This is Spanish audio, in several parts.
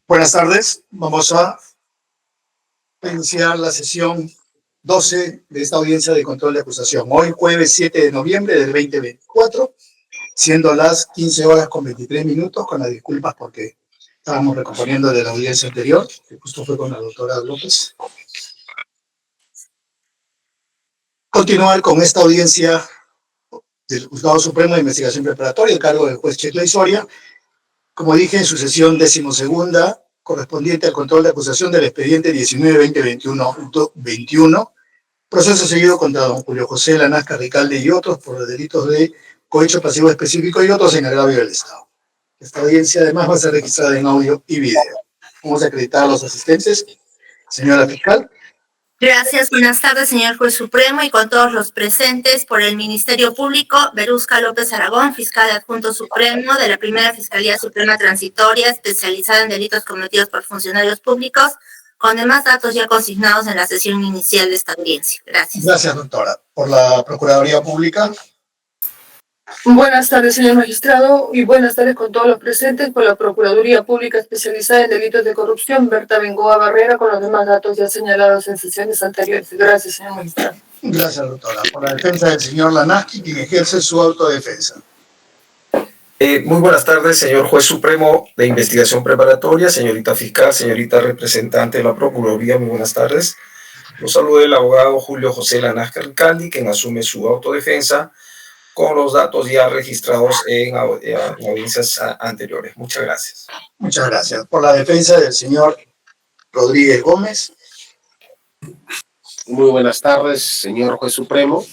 Buenas tardes. Vamos a iniciar la sesión 12 de esta audiencia de control de acusación. Hoy, jueves 7 de noviembre del 2024, siendo las 15 horas con 23 minutos, con las disculpas porque estábamos recomponiendo de la audiencia anterior, que justo fue con la doctora López. Continuar con esta audiencia del Juzgado Supremo de Investigación Preparatoria, el cargo del juez Checla Soria, como dije, en su sesión 12ª, correspondiente al control de acusación del expediente 19-2021-21, proceso seguido contra don Julio José Lanasca Ricalde y otros por los delitos de cohecho pasivo específico y otros en agravio del Estado. Esta audiencia además va a ser registrada en audio y video. Vamos a acreditar a los asistentes. Señora fiscal. Gracias. Buenas tardes, señor juez supremo, y con todos los presentes por el Ministerio Público, Berusca López Aragón, fiscal adjunto supremo de la Primera Fiscalía Suprema Transitoria, especializada en delitos cometidos por funcionarios públicos, con demás datos ya consignados en la sesión inicial de esta audiencia. Gracias. Gracias, doctora. Por la Procuraduría Pública. Buenas tardes, señor magistrado, y buenas tardes con todos los presentes por la Procuraduría Pública especializada en delitos de corrupción, Berta Bengoa Barrera, con los demás datos ya señalados en sesiones anteriores. Gracias, señor magistrado. Gracias, doctora. Por la defensa del señor Lanaschi, quien ejerce su autodefensa. Muy buenas tardes, señor juez supremo de investigación preparatoria, señorita fiscal, señorita representante de la Procuraduría, muy buenas tardes. Los saluda el abogado Julio José Lanasca Ricalde, quien asume su autodefensa con los datos ya registrados en audiencias anteriores. Muchas gracias. Muchas gracias. Por la defensa del señor Rodríguez Gómez. Muy buenas tardes, señor juez supremo.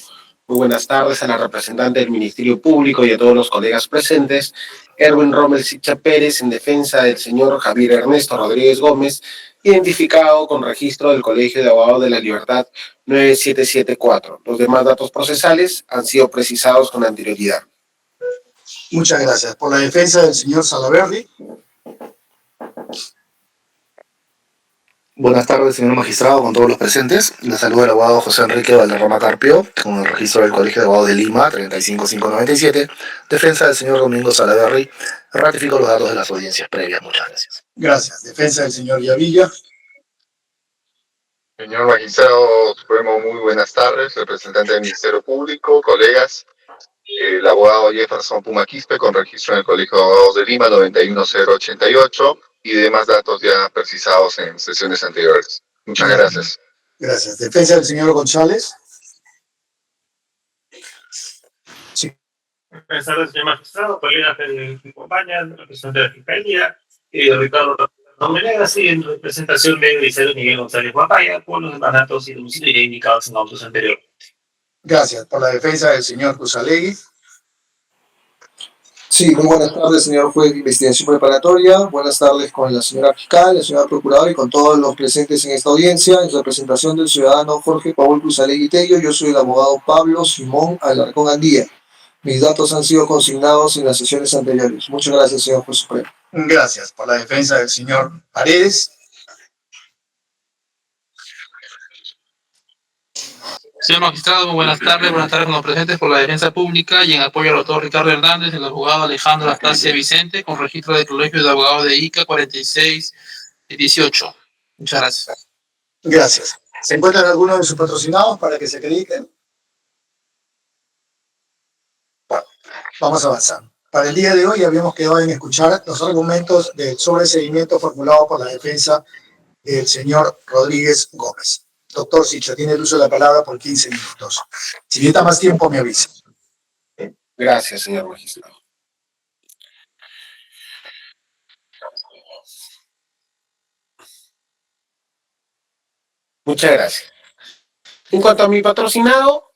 Muy buenas tardes a la representante del Ministerio Público y a todos los colegas presentes. Erwin Rommel Sicha Pérez, en defensa del señor Javier Ernesto Rodríguez Gómez, identificado con registro del Colegio de Abogados de la Libertad 9774. Los demás datos procesales han sido precisados con anterioridad. Muchas gracias. Por la defensa del señor Salaverry. Buenas tardes, señor magistrado, con todos los presentes. Le saluda el abogado José Enrique Valderrama Carpio, con el registro del Colegio de Abogados de Lima, 35597. Defensa del señor Domingo Salaverry. Ratifico los datos de las audiencias previas. Muchas gracias. Gracias. Defensa del señor Yavilla. Señor magistrado supremo, muy buenas tardes. Representante del Ministerio Público, colegas. El abogado Jefferson Puma Quispe, con registro en el Colegio de Abogados de Lima, 91088. Y demás datos ya precisados en sesiones anteriores. Muchas gracias. Gracias. Defensa del señor González. Sí. Buenas tardes, señor magistrado, colegas que me acompañan, representante de la Fiscalía, Ricardo Menegas, y en representación de Eliseo Miguel González Guapaya, por los demás datos y domicilios ya indicados en autos anteriores. Gracias. Por la defensa del señor Cusalegui. Sí, muy buenas tardes, señor juez de investigación preparatoria. Buenas tardes con la señora fiscal, la señora procuradora y con todos los presentes en esta audiencia. En representación del ciudadano Jorge Paul Cusalegui Tello, yo soy el abogado Pablo Simón Alarcón Andía. Mis datos han sido consignados en las sesiones anteriores. Muchas gracias, señor juez supremo. Gracias. Por la defensa del señor Paredes. Señor magistrado, muy buenas tardes con los presentes por la defensa pública y en apoyo al doctor Ricardo Hernández, el abogado Alejandro Astacia Vicente, con registro del Colegio de Abogados de ICA 4618. Muchas gracias. Gracias. ¿Se encuentran algunos de sus patrocinados para que se acrediten? Bueno, vamos a avanzar. Para el día de hoy habíamos quedado en escuchar los argumentos del sobreseguimiento formulado por la defensa del señor Rodríguez Gómez. Doctor Sicha, tiene el uso de la palabra por 15 minutos. Si necesita más tiempo, me avisa. Gracias, señor magistrado. Muchas gracias. En cuanto a mi patrocinado,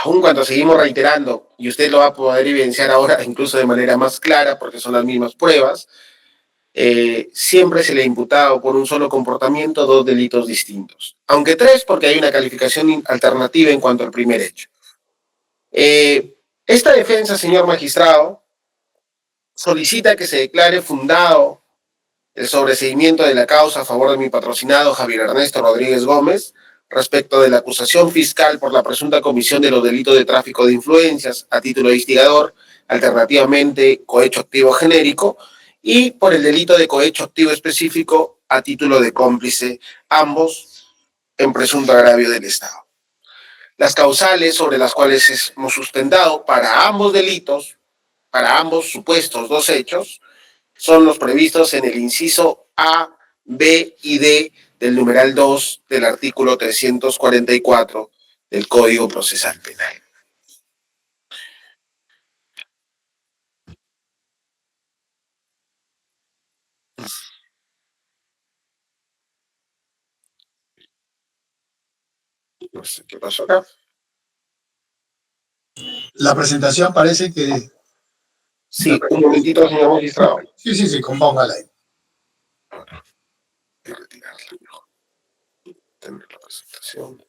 aun cuando seguimos reiterando, y usted lo va a poder evidenciar ahora incluso de manera más clara, porque son las mismas pruebas, siempre se le ha imputado por un solo comportamiento 2 delitos distintos. Aunque 3, porque hay una calificación alternativa en cuanto al primer hecho. Esta defensa, señor magistrado, solicita que se declare fundado el sobreseguimiento de la causa a favor de mi patrocinado Javier Ernesto Rodríguez Gómez respecto de la acusación fiscal por la presunta comisión de los delitos de tráfico de influencias a título de instigador, alternativamente cohecho activo genérico, y por el delito de cohecho activo específico a título de cómplice, ambos en presunto agravio del Estado. Las causales sobre las cuales hemos sustentado para ambos delitos, para ambos supuestos dos hechos, son los previstos en el inciso A, B y D del numeral 2 del artículo 344 del Código Procesal Penal. No sé qué pasó acá. La presentación parece que... Sí, un momentito, señor magistrado. Sí, compóngala ahí. Voy a retirarla mejor. Tener la presentación.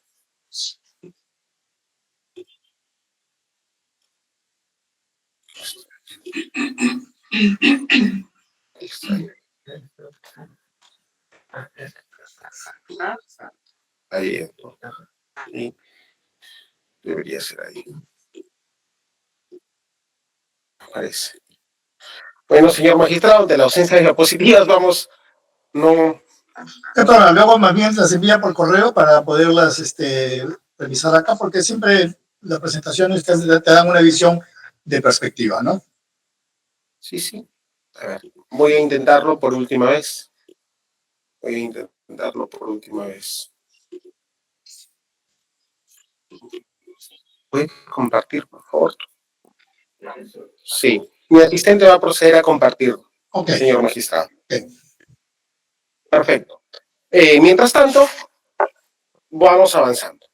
Ahí. Y debería ser ahí. Parece. Bueno, señor magistrado, de la ausencia de diapositivas, vamos, no. Luego más bien las envía por correo para poderlas revisar acá, porque siempre las presentaciones te dan una visión de perspectiva, ¿no? Sí. A ver, voy a intentarlo por última vez. ¿Puede compartir, por favor? Sí. Mi asistente va a proceder a compartir, señor magistrado. Perfecto. Mientras tanto, vamos avanzando.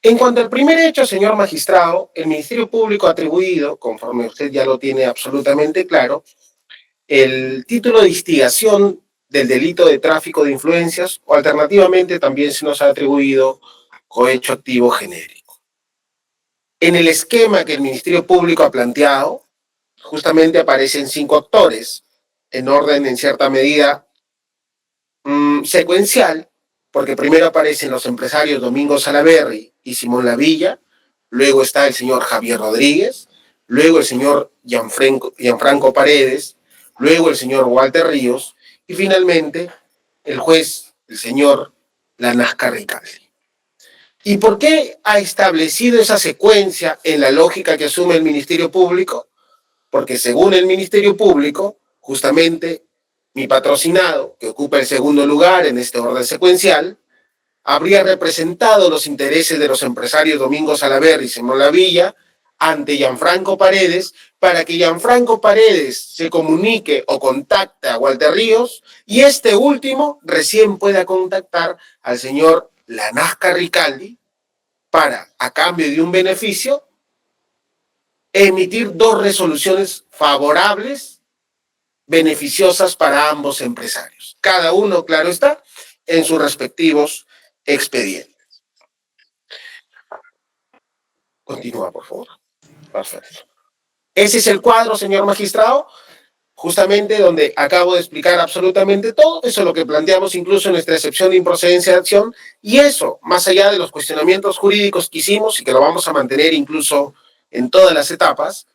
En cuanto al primer hecho, señor magistrado, el Ministerio Público ha atribuido, conforme usted ya lo tiene absolutamente claro, el título de instigación del delito de tráfico de influencias, o alternativamente también se nos ha atribuido cohecho activo genérico. En el esquema que el Ministerio Público ha planteado, justamente aparecen 5 actores, en orden en cierta medida secuencial, porque primero aparecen los empresarios Domingo Salaverry y Simón Lavilla, luego está el señor Javier Rodríguez, luego el señor Gianfranco Paredes, luego el señor Walter Ríos y finalmente el juez, el señor Lanasca Ricaldi. ¿Y por qué ha establecido esa secuencia en la lógica que asume el Ministerio Público? Porque según el Ministerio Público, justamente mi patrocinado, que ocupa el segundo lugar en este orden secuencial, habría representado los intereses de los empresarios Domingo Salaverry y Simón Lavilla ante Gianfranco Paredes para que Gianfranco Paredes se comunique o contacte a Walter Ríos y este último recién pueda contactar al señor Lanasca Ricaldi para, a cambio de un beneficio, emitir 2 resoluciones favorables, beneficiosas para ambos empresarios. Cada uno, claro está, en sus respectivos expedientes. Continúa, por favor. Perfecto. Ese es el cuadro, señor magistrado, justamente donde acabo de explicar absolutamente todo. Eso es lo que planteamos incluso en nuestra excepción de improcedencia de acción. Y eso, más allá de los cuestionamientos jurídicos que hicimos y que lo vamos a mantener incluso en todas las etapas,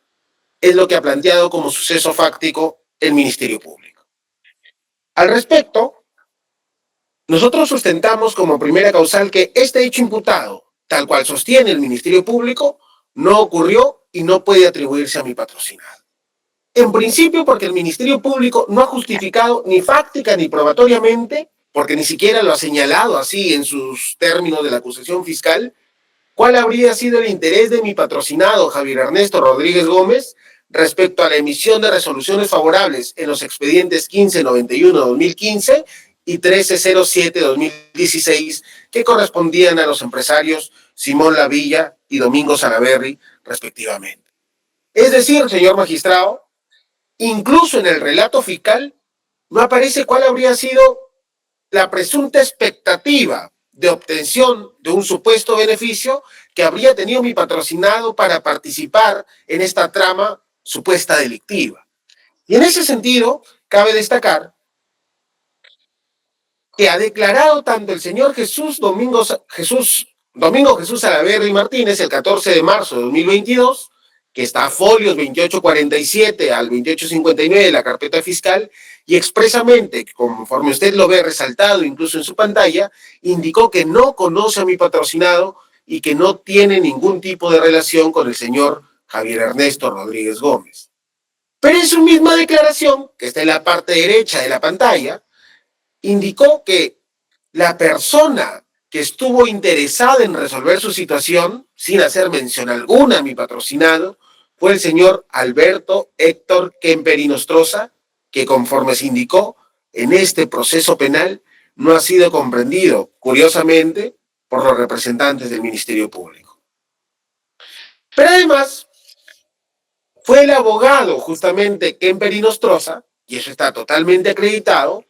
es lo que ha planteado como suceso fáctico el Ministerio Público. Al respecto, nosotros sustentamos como primera causal que este hecho imputado, tal cual sostiene el Ministerio Público, no ocurrió y no puede atribuirse a mi patrocinado. En principio, porque el Ministerio Público no ha justificado ni fáctica ni probatoriamente, porque ni siquiera lo ha señalado así en sus términos de la acusación fiscal, cuál habría sido el interés de mi patrocinado Javier Ernesto Rodríguez Gómez respecto a la emisión de resoluciones favorables en los expedientes 1591-2015 y 1307-2016 que correspondían a los empresarios Simón Lavilla y Domingo Salaverry, respectivamente. Es decir, señor magistrado, incluso en el relato fiscal no aparece cuál habría sido la presunta expectativa de obtención de un supuesto beneficio que habría tenido mi patrocinado para participar en esta trama supuesta delictiva. Y en ese sentido, cabe destacar que ha declarado tanto el señor Domingo Jesús Salaverry Martínez el 14 de marzo de 2022 que está a folios 2847 al 2859 de la carpeta fiscal, y expresamente, conforme usted lo ve resaltado incluso en su pantalla, indicó que no conoce a mi patrocinado y que no tiene ningún tipo de relación con el señor Javier Ernesto Rodríguez Gómez. Pero en su misma declaración, que está en la parte derecha de la pantalla, indicó que la persona que estuvo interesada en resolver su situación, sin hacer mención alguna a mi patrocinado, fue el señor Alberto Héctor Kemper Inostroza, que conforme se indicó en este proceso penal, no ha sido comprendido, curiosamente, por los representantes del Ministerio Público. Pero además, fue el abogado justamente Kemper Inostroza, y eso está totalmente acreditado,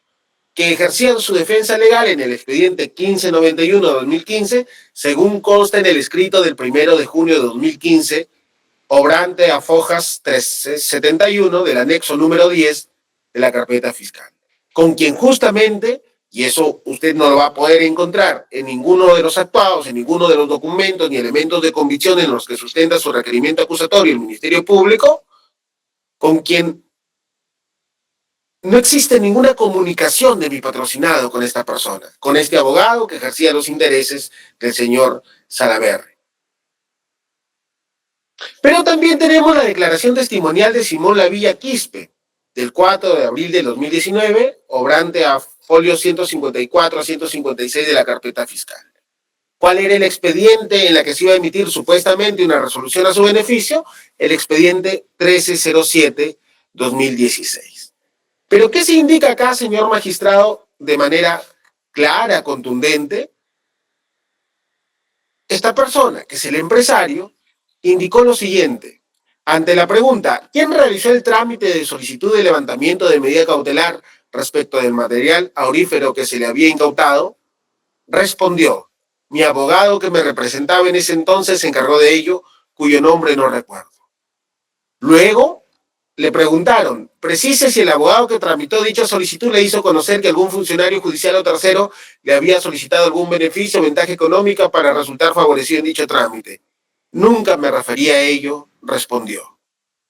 que ejercían su defensa legal en el expediente 1591-2015, según consta en el escrito del 1 de junio de 2015, obrante a fojas 371 del anexo número 10 de la carpeta fiscal, con quien justamente, y eso usted no lo va a poder encontrar en ninguno de los actuados, en ninguno de los documentos ni elementos de convicción en los que sustenta su requerimiento acusatorio el Ministerio Público, con quien no existe ninguna comunicación de mi patrocinado con esta persona, con este abogado que ejercía los intereses del señor Salaverry. Pero también tenemos la declaración testimonial de Simón Lavilla Quispe, del 4 de abril de 2019, obrante a folios 154 a 156 de la carpeta fiscal. ¿Cuál era el expediente en la que se iba a emitir supuestamente una resolución a su beneficio? El expediente 1307-2016. ¿Pero qué se indica acá, señor magistrado, de manera clara, contundente? Esta persona, que es el empresario, indicó lo siguiente. Ante la pregunta, ¿quién realizó el trámite de solicitud de levantamiento de medida cautelar respecto del material aurífero que se le había incautado? Respondió, mi abogado que me representaba en ese entonces se encargó de ello, cuyo nombre no recuerdo. Luego, le preguntaron, precise si el abogado que tramitó dicha solicitud le hizo conocer que algún funcionario judicial o tercero le había solicitado algún beneficio o ventaja económica para resultar favorecido en dicho trámite. Nunca me refería a ello, respondió.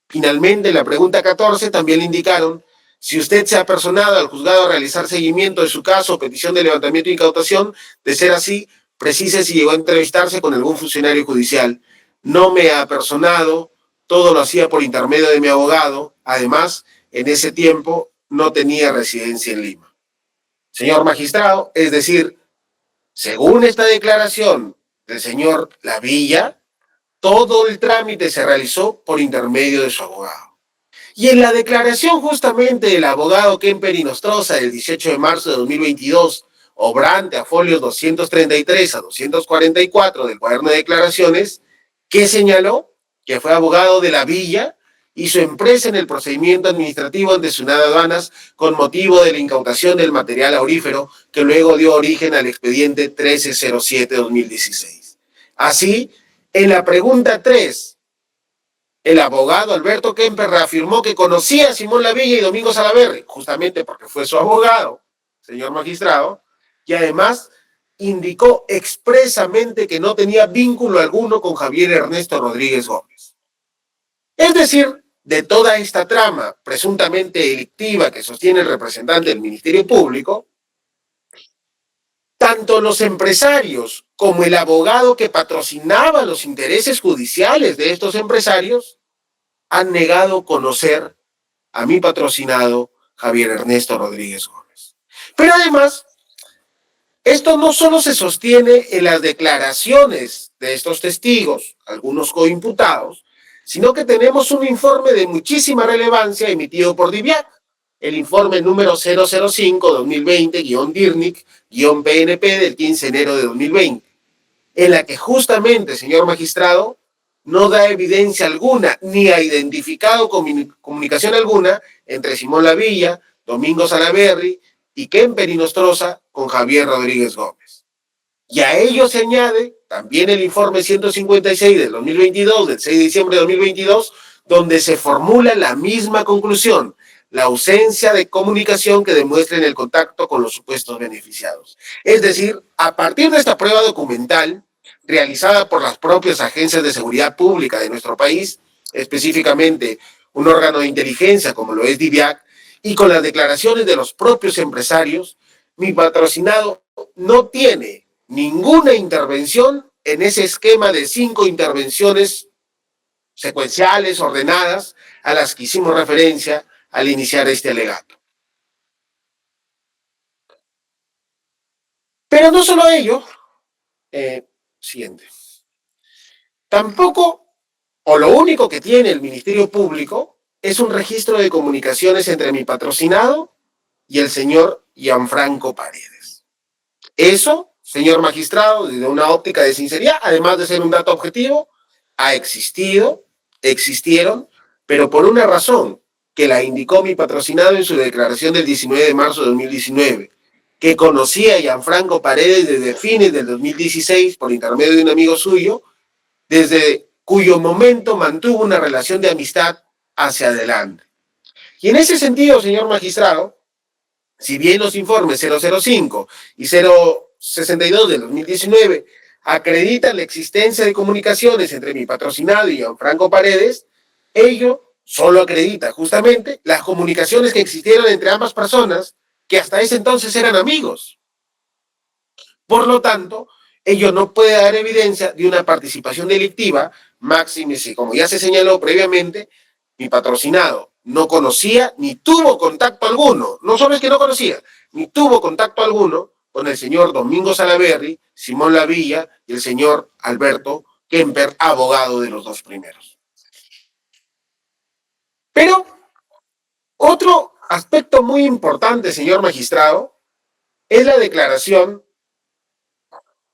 Finalmente, en la pregunta 14 también le indicaron, si usted se ha personado al juzgado a realizar seguimiento de su caso o petición de levantamiento de incautación, de ser así, precise si llegó a entrevistarse con algún funcionario judicial. No me ha personado, todo lo hacía por intermedio de mi abogado. Además, en ese tiempo no tenía residencia en Lima. Señor magistrado, es decir, según esta declaración del señor Lavilla, todo el trámite se realizó por intermedio de su abogado. Y en la declaración justamente del abogado Kemper Inostroza del 18 de marzo de 2022, obrante a folios 233 a 244 del cuaderno de declaraciones, que señaló que fue abogado de Lavilla y su empresa en el procedimiento administrativo ante SUNAT Aduanas con motivo de la incautación del material aurífero que luego dio origen al expediente 1307-2016. Así, en la pregunta 3, el abogado Alberto Kemper reafirmó que conocía a Simón Lavilla y Domingo Salaverry, justamente porque fue su abogado, señor magistrado, y además indicó expresamente que no tenía vínculo alguno con Javier Ernesto Rodríguez Gómez. Es decir, de toda esta trama presuntamente delictiva que sostiene el representante del Ministerio Público, tanto los empresarios como el abogado que patrocinaba los intereses judiciales de estos empresarios han negado conocer a mi patrocinado Javier Ernesto Rodríguez Gómez. Pero además, esto no solo se sostiene en las declaraciones de estos testigos, algunos coimputados, sino que tenemos un informe de muchísima relevancia emitido por DIVIAC, el informe número 005-2020-DIRNIC-PNP del 15 de enero de 2020, en la que justamente, señor magistrado, no da evidencia alguna, ni ha identificado comunicación alguna entre Simón Lavilla, Domingo Salaverry y Kemper Inostroza con Javier Rodríguez Gómez. Y a ello se añade también el informe 156 del 2022, del 6 de diciembre de 2022, donde se formula la misma conclusión, la ausencia de comunicación que demuestren el contacto con los supuestos beneficiados. Es decir, a partir de esta prueba documental, realizada por las propias agencias de seguridad pública de nuestro país, específicamente un órgano de inteligencia como lo es DIVIAC, y con las declaraciones de los propios empresarios, mi patrocinado no tiene ninguna intervención en ese esquema de 5 intervenciones secuenciales, ordenadas, a las que hicimos referencia al iniciar este alegato. Pero no solo ello, siguiente. Tampoco, o lo único que tiene el Ministerio Público, es un registro de comunicaciones entre mi patrocinado y el señor Gianfranco Paredes. Eso, señor magistrado, desde una óptica de sinceridad, además de ser un dato objetivo, ha existido, existieron, pero por una razón que la indicó mi patrocinado en su declaración del 19 de marzo de 2019, que conocía a Gianfranco Paredes desde fines del 2016 por intermedio de un amigo suyo, desde cuyo momento mantuvo una relación de amistad hacia adelante. Y en ese sentido, señor magistrado, si bien los informes 005 y 062 del 2019 acreditan la existencia de comunicaciones entre mi patrocinado y Gianfranco Paredes, ello solo acredita justamente las comunicaciones que existieron entre ambas personas que hasta ese entonces eran amigos. Por lo tanto, ello no puede dar evidencia de una participación delictiva, máxime si, como ya se señaló previamente, mi patrocinado no conocía ni tuvo contacto alguno, no solo es que no conocía, ni tuvo contacto alguno con el señor Domingo Salaverry, Simón Lavilla y el señor Alberto Kemper, abogado de los dos primeros. Pero otro aspecto muy importante, señor magistrado, es la declaración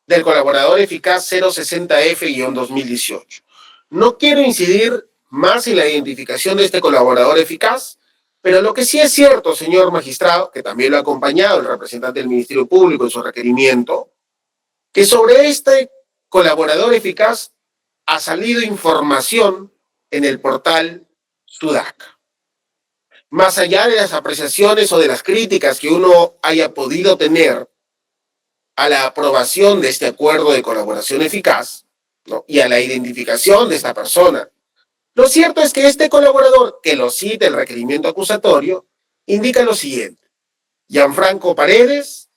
del colaborador eficaz 060F-2018. No quiero incidir más en la identificación de este colaborador eficaz, pero lo que sí es cierto, señor magistrado, que también lo ha acompañado el representante del Ministerio Público en su requerimiento, que sobre este colaborador eficaz ha salido información en el portal Sudaca. Más allá de las apreciaciones o de las críticas que uno haya podido tener a la aprobación de este acuerdo de colaboración eficaz, ¿no?, y a la identificación de esta persona, lo cierto es que este colaborador, que lo cita el requerimiento acusatorio, indica lo siguiente: Gianfranco Paredes,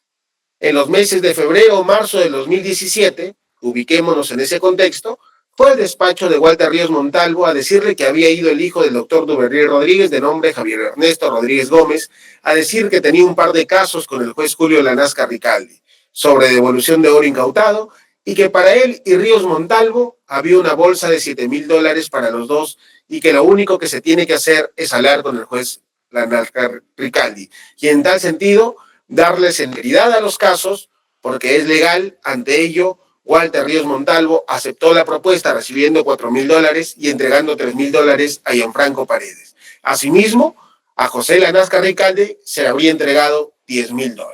en los meses de febrero o marzo del 2017, ubiquémonos en ese contexto, fue al despacho de Walter Ríos Montalvo a decirle que había ido el hijo del doctor Duvernier Rodríguez, de nombre Javier Ernesto Rodríguez Gómez, a decir que tenía un par de casos con el juez Julio Lanasca Ricaldi sobre devolución de oro incautado, y que para él y Ríos Montalvo había una bolsa de $7,000 para los dos, y que lo único que se tiene que hacer es hablar con el juez Lanasca Ricaldi, y en tal sentido darle celeridad a los casos, porque es legal. Ante ello, Walter Ríos Montalvo aceptó la propuesta recibiendo $4,000 y entregando $3,000 a Gianfranco Paredes. Asimismo, a José Lanasca Ricaldi se le habría entregado $10,000.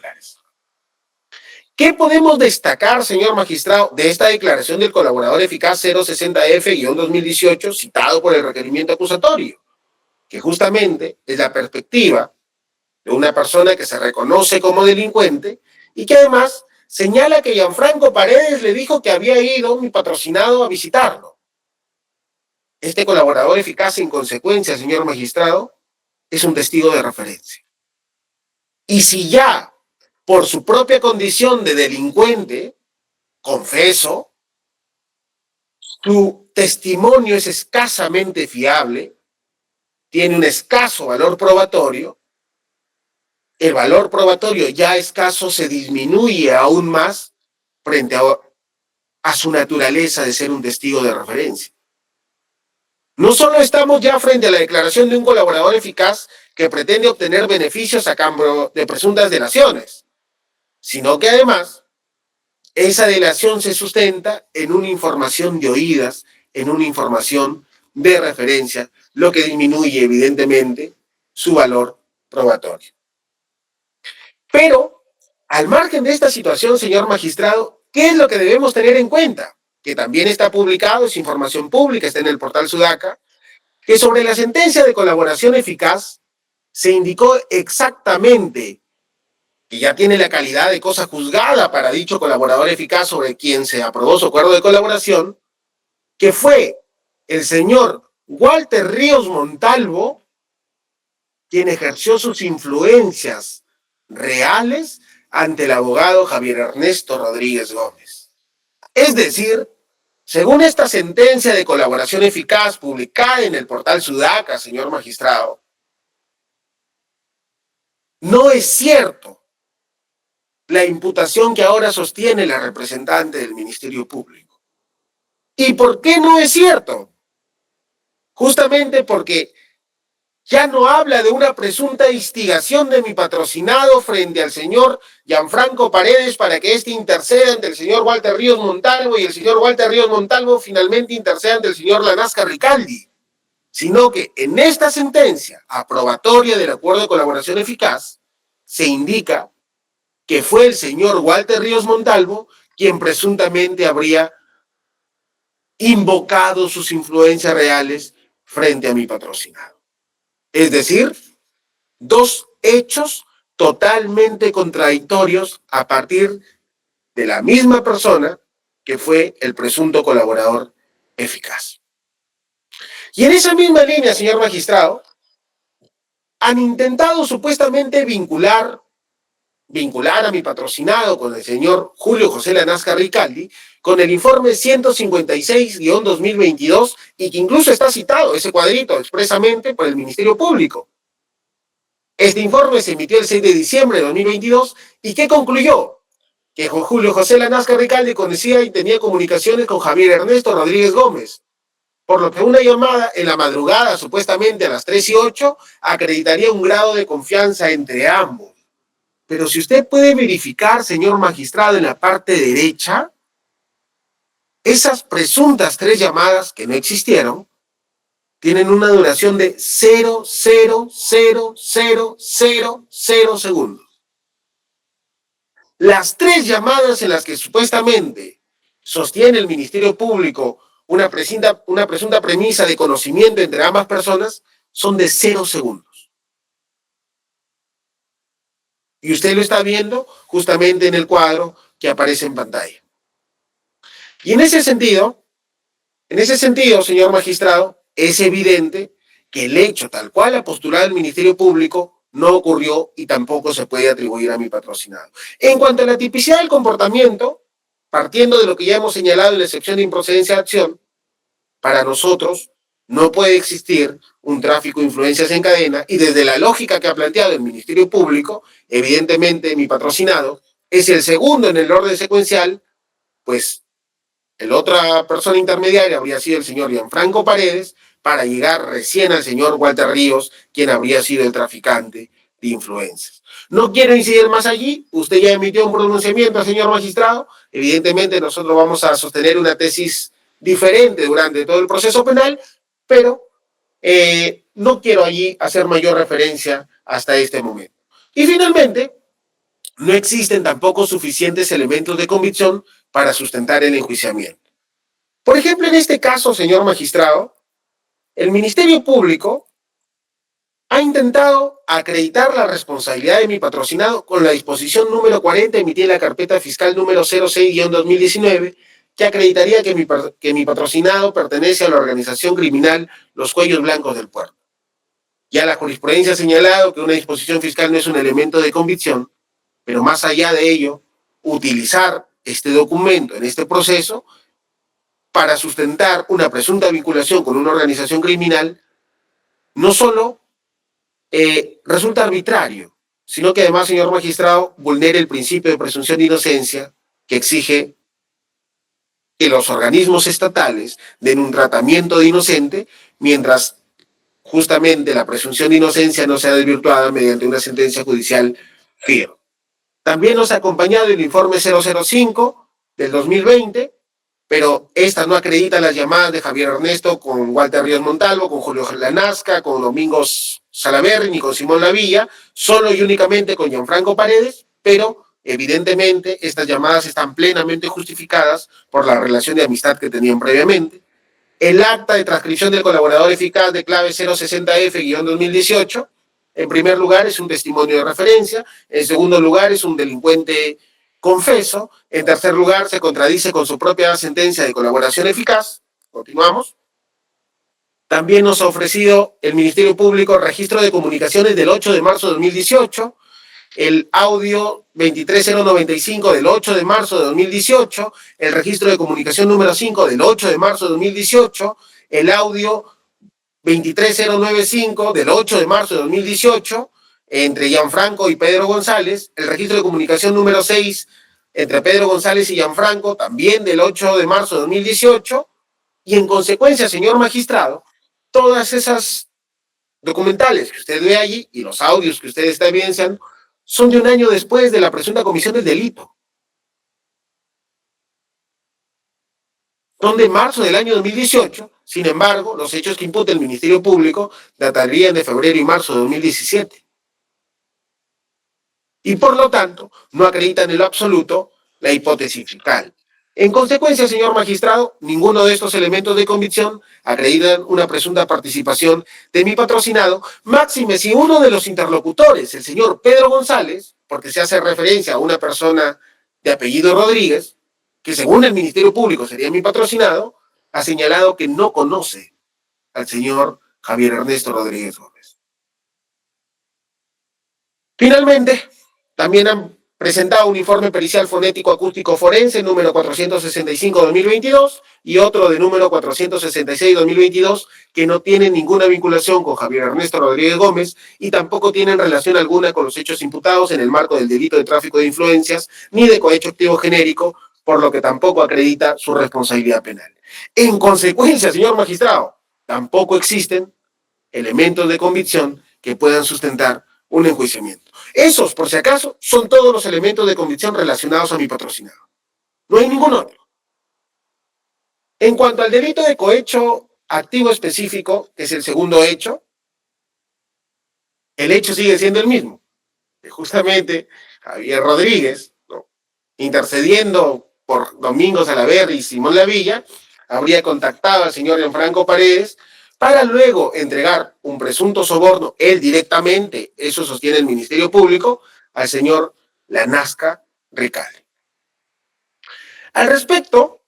¿Qué podemos destacar, señor magistrado, de esta declaración del colaborador eficaz 060F-2018 citado por el requerimiento acusatorio? Que justamente es la perspectiva de una persona que se reconoce como delincuente y que además señala que Gianfranco Paredes le dijo que había ido mi patrocinado a visitarlo. Este colaborador eficaz, en consecuencia, señor magistrado, es un testigo de referencia. Y si ya por su propia condición de delincuente, confeso, su testimonio es escasamente fiable, tiene un escaso valor probatorio, el valor probatorio ya escaso se disminuye aún más frente a su naturaleza de ser un testigo de referencia. No solo estamos ya frente a la declaración de un colaborador eficaz que pretende obtener beneficios a cambio de presuntas delaciones, sino que además esa delación se sustenta en una información de oídas, en una información de referencia, lo que disminuye evidentemente su valor probatorio. Pero, al margen de esta situación, señor magistrado, ¿qué es lo que debemos tener en cuenta? Que también está publicado, es información pública, está en el portal Sudaca, que sobre la sentencia de colaboración eficaz se indicó exactamente que ya tiene la calidad de cosa juzgada para dicho colaborador eficaz sobre quien se aprobó su acuerdo de colaboración, que fue el señor Walter Ríos Montalvo, quien ejerció sus influencias reales ante el abogado Javier Ernesto Rodríguez Gómez. Es decir, según esta sentencia de colaboración eficaz publicada en el portal Sudaca, señor magistrado, no es cierto la imputación que ahora sostiene la representante del Ministerio Público. ¿Y por qué no es cierto? Justamente porque ya no habla de una presunta instigación de mi patrocinado frente al señor Gianfranco Paredes para que éste interceda ante el señor Walter Ríos Montalvo y el señor Walter Ríos Montalvo finalmente interceda ante el señor Lanasca Ricaldi, sino que en esta sentencia aprobatoria del acuerdo de colaboración eficaz se indica que fue el señor Walter Ríos Montalvo quien presuntamente habría invocado sus influencias reales frente a mi patrocinado. Es decir, dos hechos totalmente contradictorios a partir de la misma persona que fue el presunto colaborador eficaz. Y en esa misma línea, señor magistrado, han intentado supuestamente vincular a mi patrocinado con el señor Julio José Lanasca Ricaldi con el informe 156-2022 y que incluso está citado ese cuadrito expresamente por el Ministerio Público. Este informe se emitió el 6 de diciembre de 2022 y ¿qué concluyó? Que Julio José Lanasca Ricaldi conocía y tenía comunicaciones con Javier Ernesto Rodríguez Gómez, por lo que una llamada en la madrugada, supuestamente a las 3:08, acreditaría un grado de confianza entre ambos. Pero si usted puede verificar, señor magistrado, en la parte derecha, esas presuntas 3 llamadas que no existieron, tienen una duración de 0,00000 segundos. Las 3 llamadas en las que supuestamente sostiene el Ministerio Público una presunta premisa de conocimiento entre ambas personas son de 0 segundos. Y usted lo está viendo justamente en el cuadro que aparece en pantalla. Y en ese sentido, señor magistrado, es evidente que el hecho tal cual ha postulado el Ministerio Público no ocurrió y tampoco se puede atribuir a mi patrocinado. En cuanto a la tipicidad del comportamiento, partiendo de lo que ya hemos señalado en la excepción de improcedencia de acción, para nosotros no puede existir un tráfico de influencias en cadena y desde la lógica que ha planteado el Ministerio Público, evidentemente mi patrocinado es el segundo en el orden secuencial, pues la otra persona intermediaria habría sido el señor Gianfranco Paredes para llegar recién al señor Walter Ríos, quien habría sido el traficante de influencias. No quiero incidir más allí, usted ya emitió un pronunciamiento, señor magistrado, evidentemente nosotros vamos a sostener una tesis diferente durante todo el proceso penal, pero no quiero allí hacer mayor referencia hasta este momento. Y finalmente, no existen tampoco suficientes elementos de convicción para sustentar el enjuiciamiento. Por ejemplo, en este caso, señor magistrado, el Ministerio Público ha intentado acreditar la responsabilidad de mi patrocinado con la disposición número 40 emitida en la carpeta fiscal número 06-2019, que acreditaría que mi patrocinado pertenece a la organización criminal Los Cuellos Blancos del Puerto. Ya la jurisprudencia ha señalado que una disposición fiscal no es un elemento de convicción, pero más allá de ello, utilizar este documento en este proceso para sustentar una presunta vinculación con una organización criminal no solo resulta arbitrario, sino que además, señor magistrado, vulnera el principio de presunción de inocencia que exige que los organismos estatales den un tratamiento de inocente mientras justamente la presunción de inocencia no sea desvirtuada mediante una sentencia judicial firme. También nos ha acompañado el informe 005 del 2020, pero esta no acredita las llamadas de Javier Ernesto con Walter Ríos Montalvo, con Julio Lanasca, con Domingos Salaverry, ni con Simón Lavilla, solo y únicamente con Gianfranco Paredes, pero evidentemente estas llamadas están plenamente justificadas por la relación de amistad que tenían previamente. El acta de transcripción del colaborador eficaz de clave 060F-2018, en primer lugar, es un testimonio de referencia. En segundo lugar, es un delincuente confeso. En tercer lugar, se contradice con su propia sentencia de colaboración eficaz. Continuamos. También nos ha ofrecido el Ministerio Público el registro de comunicaciones del 8 de marzo de 2018, el audio 23095 del 8 de marzo de 2018, el registro de comunicación número 5 del 8 de marzo de 2018, el audio 23095 del 8 de marzo de 2018, entre Gianfranco y Pedro González, el registro de comunicación número 6 entre Pedro González y Gianfranco, también del 8 de marzo de 2018, y en consecuencia, señor magistrado, todas esas documentales que usted ve allí y los audios que usted está evidenciando son de un año después de la presunta comisión del delito. Son de marzo del año 2018, sin embargo, los hechos que imputa el Ministerio Público datarían de febrero y marzo de 2017. Y por lo tanto, no acreditan en lo absoluto la hipótesis fiscal. En consecuencia, señor magistrado, ninguno de estos elementos de convicción acreditan una presunta participación de mi patrocinado, máxime si uno de los interlocutores, el señor Pedro González, porque se hace referencia a una persona de apellido Rodríguez, que según el Ministerio Público sería mi patrocinado, ha señalado que no conoce al señor Javier Ernesto Rodríguez Gómez. Finalmente, también han presentado un informe pericial fonético acústico forense número 465-2022 y otro de número 466-2022 que no tienen ninguna vinculación con Javier Ernesto Rodríguez Gómez y tampoco tienen relación alguna con los hechos imputados en el marco del delito de tráfico de influencias ni de cohecho activo genérico, por lo que tampoco acredita su responsabilidad penal. En consecuencia, señor magistrado, tampoco existen elementos de convicción que puedan sustentar un enjuiciamiento. Esos, por si acaso, son todos los elementos de convicción relacionados a mi patrocinado. No hay ningún otro. En cuanto al delito de cohecho activo específico, que es el segundo hecho, el hecho sigue siendo el mismo. Que justamente Javier Rodríguez, ¿no?, intercediendo por Domingo Salaverry y Simón Lavilla, habría contactado al señor Gianfranco Paredes para luego entregar un presunto soborno, él directamente, eso sostiene el Ministerio Público, al señor Lanasca Recalde. Al respecto,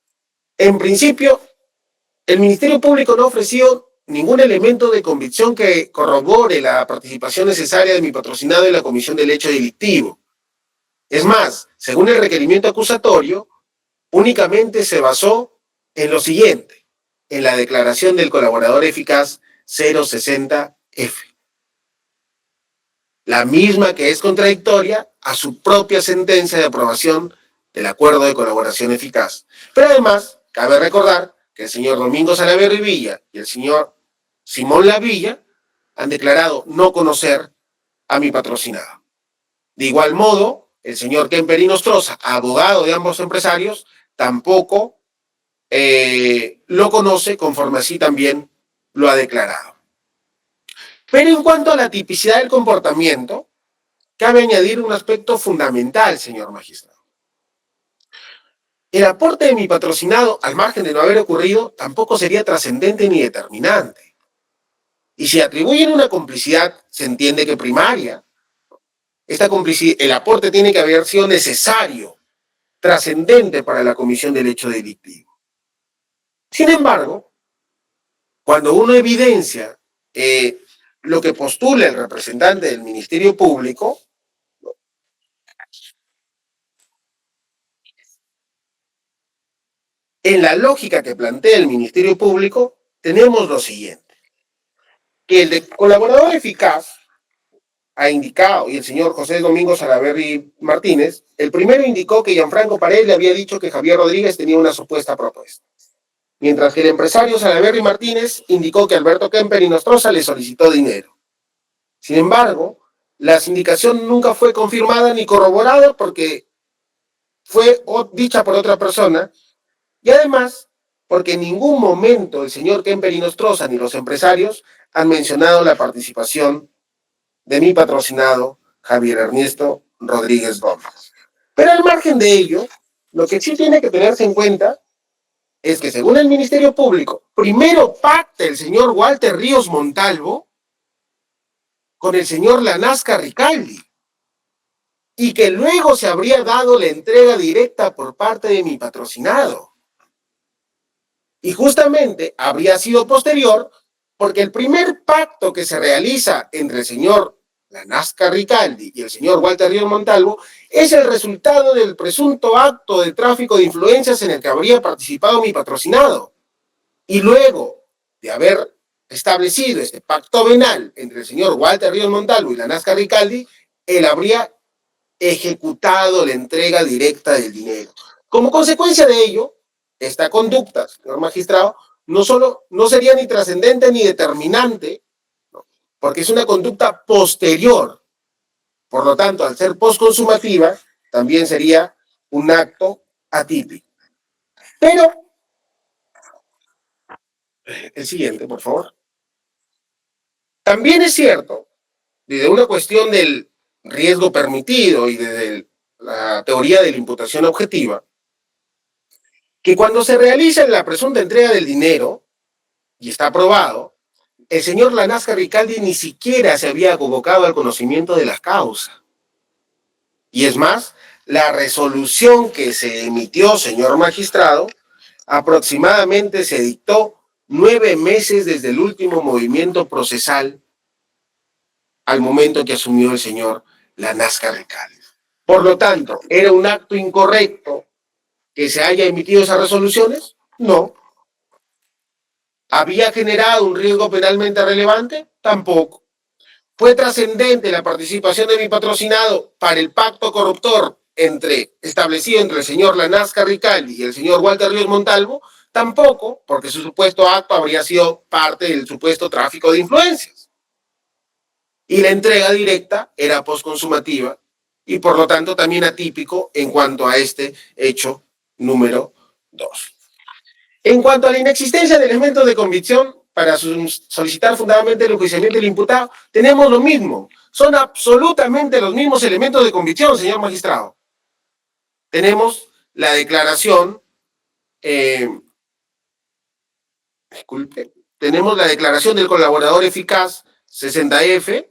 en principio, el Ministerio Público no ha ofrecido ningún elemento de convicción que corrobore la participación necesaria de mi patrocinado en la comisión del hecho delictivo. Es más, según el requerimiento acusatorio, únicamente se basó en lo siguiente: en la declaración del colaborador eficaz 060F. La misma que es contradictoria a su propia sentencia de aprobación del acuerdo de colaboración eficaz. Pero además, cabe recordar que el señor Domingo Salaverry Villa y el señor Simón Lavilla han declarado no conocer a mi patrocinado. De igual modo, el señor Kemper Inostroza, abogado de ambos empresarios, tampoco lo conoce, conforme así también lo ha declarado. Pero en cuanto a la tipicidad del comportamiento, cabe añadir un aspecto fundamental, señor magistrado. El aporte de mi patrocinado, al margen de no haber ocurrido, tampoco sería trascendente ni determinante. Y si atribuyen una complicidad, se entiende que primaria. Esta complicidad, el aporte tiene que haber sido necesario, trascendente para la comisión del hecho delictivo. Sin embargo, cuando uno evidencia lo que postula el representante del Ministerio Público, en la lógica que plantea el Ministerio Público, tenemos lo siguiente: que el colaborador eficaz ha indicado, y el señor José Domingo Salaverry Martínez, el primero indicó que Gianfranco Paredes le había dicho que Javier Rodríguez tenía una supuesta propuesta, mientras que el empresario Salaverry Martínez indicó que Alberto Kemper Inostroza le solicitó dinero. Sin embargo, la indicación nunca fue confirmada ni corroborada porque fue dicha por otra persona, y además porque en ningún momento el señor Kemper Inostroza ni los empresarios han mencionado la participación de mi patrocinado Javier Ernesto Rodríguez Gómez. Pero al margen de ello, lo que sí tiene que tenerse en cuenta es que según el Ministerio Público, primero pacta el señor Walter Ríos Montalvo con el señor Lanasca Recalde, y que luego se habría dado la entrega directa por parte de mi patrocinado. Y justamente habría sido posterior Porque el primer pacto que se realiza entre el señor Lanasca Ricaldi y el señor Walter Ríos Montalvo es el resultado del presunto acto de tráfico de influencias en el que habría participado mi patrocinado. Y luego de haber establecido este pacto venal entre el señor Walter Ríos Montalvo y Lanasca Ricaldi, él habría ejecutado la entrega directa del dinero. Como consecuencia de ello, esta conducta, señor magistrado, no sería ni trascendente ni determinante, ¿no? Porque es una conducta posterior. Por lo tanto, al ser postconsumativa, también sería un acto atípico. Pero, el siguiente, por favor. También es cierto, desde una cuestión del riesgo permitido y desde la teoría de la imputación objetiva, que cuando se realiza la presunta entrega del dinero, y está aprobado, el señor Lanasca Ricaldi ni siquiera se había convocado al conocimiento de la causa. Y es más, la resolución que se emitió, señor magistrado, aproximadamente se dictó 9 meses desde el último movimiento procesal al momento que asumió el señor Lanasca Ricaldi. Por lo tanto, ¿era un acto incorrecto que se haya emitido esas resoluciones? No. ¿Había generado un riesgo penalmente relevante? Tampoco. ¿Fue trascendente la participación de mi patrocinado para el pacto corruptor establecido entre el señor Lanasca Ricaldi y el señor Walter Ríos Montalvo? Tampoco, porque su supuesto acto habría sido parte del supuesto tráfico de influencias. Y la entrega directa era postconsumativa y por lo tanto también atípico en cuanto a este hecho número 2. En cuanto a la inexistencia de elementos de convicción para solicitar fundadamente el enjuiciamiento del imputado, tenemos lo mismo. Son absolutamente los mismos elementos de convicción, señor magistrado. Tenemos la declaración, tenemos la declaración del colaborador eficaz 60F,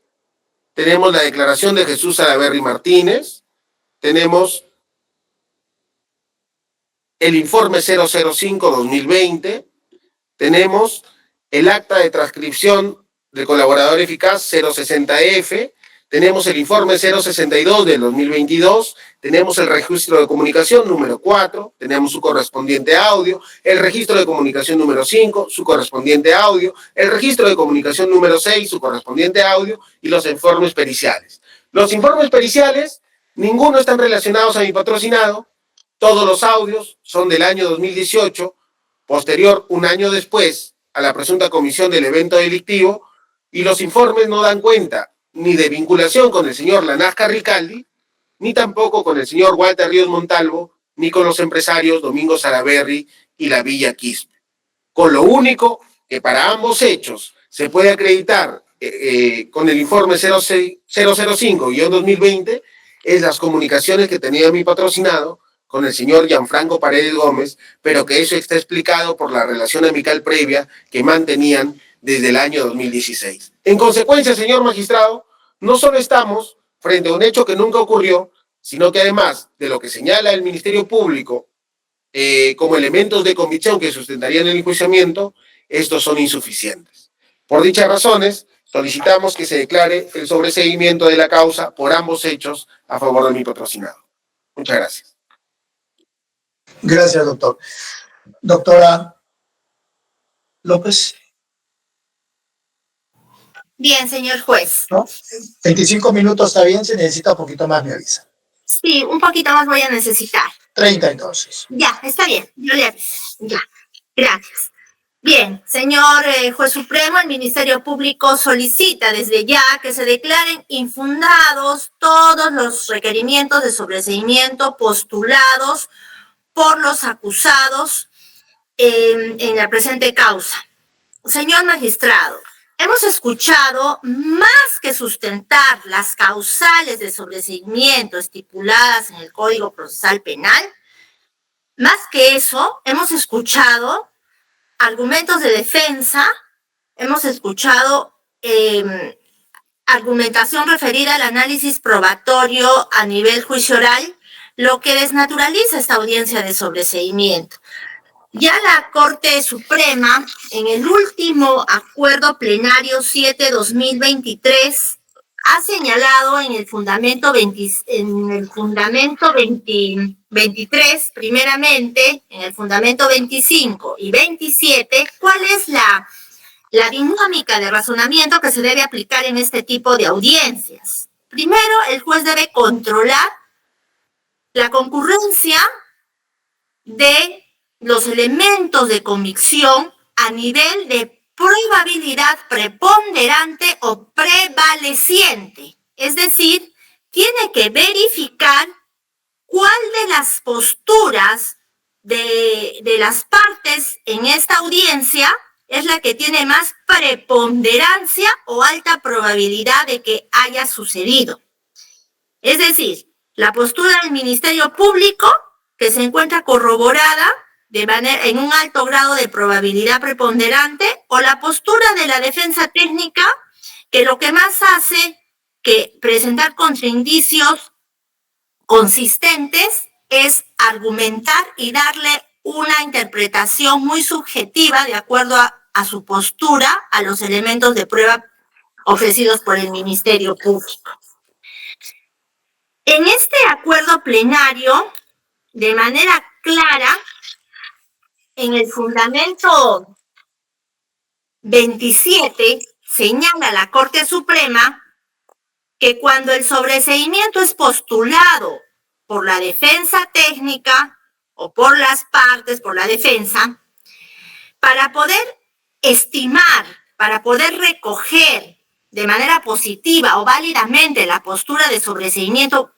tenemos la declaración de Jesús Salaverry Martínez, tenemos el informe 005-2020, tenemos el acta de transcripción del colaborador eficaz 060F, tenemos el informe 062 del 2022, tenemos el registro de comunicación número 4, tenemos su correspondiente audio, el registro de comunicación número 5, su correspondiente audio, el registro de comunicación número 6, su correspondiente audio, y los informes periciales. Los informes periciales, ninguno están relacionados a mi patrocinado. Todos los audios son del año 2018, posterior, un año después, a la presunta comisión del evento delictivo, y los informes no dan cuenta ni de vinculación con el señor Lanasca Ricaldi, ni tampoco con el señor Walter Ríos Montalvo, ni con los empresarios Domingo Salaverry y la Villa Quispe. Con lo único que para ambos hechos se puede acreditar con el informe 005-2020 es las comunicaciones que tenía mi patrocinado con el señor Gianfranco Paredes Gómez, pero que eso está explicado por la relación amical previa que mantenían desde el año 2016. En consecuencia, señor magistrado, no solo estamos frente a un hecho que nunca ocurrió, sino que además de lo que señala el Ministerio Público como elementos de convicción que sustentarían el enjuiciamiento, estos son insuficientes. Por dichas razones, solicitamos que se declare el sobreseimiento de la causa por ambos hechos a favor de mi patrocinado. Muchas gracias. Gracias, doctor. Doctora López. Bien, señor juez. ¿No? 25 minutos está bien, si necesita un poquito más me avisa. Sí, un poquito más voy a necesitar. 30 entonces. Ya, está bien, yo le aviso. Ya, gracias. Bien, señor juez supremo, el Ministerio Público solicita desde ya que se declaren infundados todos los requerimientos de sobreseimiento postulados por los acusados en la presente causa. Señor magistrado, hemos escuchado, más que sustentar las causales de sobreseimiento estipuladas en el Código Procesal Penal, más que eso, hemos escuchado argumentos de defensa, hemos escuchado argumentación referida al análisis probatorio a nivel juicio oral, lo que desnaturaliza esta audiencia de sobreseimiento. Ya la Corte Suprema, en el último acuerdo plenario 7/2023, ha señalado en el fundamento 23, primeramente, en el fundamento 25 y 27, cuál es la dinámica de razonamiento que se debe aplicar en este tipo de audiencias. Primero, el juez debe controlar la concurrencia de los elementos de convicción a nivel de probabilidad preponderante o prevaleciente. Es decir, tiene que verificar cuál de las posturas de las partes en esta audiencia es la que tiene más preponderancia o alta probabilidad de que haya sucedido. Es decir, la postura del Ministerio Público, que se encuentra corroborada en un alto grado de probabilidad preponderante, o la postura de la defensa técnica, que lo que más hace que presentar contraindicios consistentes es argumentar y darle una interpretación muy subjetiva de acuerdo a su postura, a los elementos de prueba ofrecidos por el Ministerio Público. En este acuerdo plenario, de manera clara, en el fundamento 27, señala la Corte Suprema que cuando el sobreseimiento es postulado por la defensa técnica o por las partes, por la defensa, para poder estimar, para poder recoger de manera positiva o válidamente la postura de sobreseimiento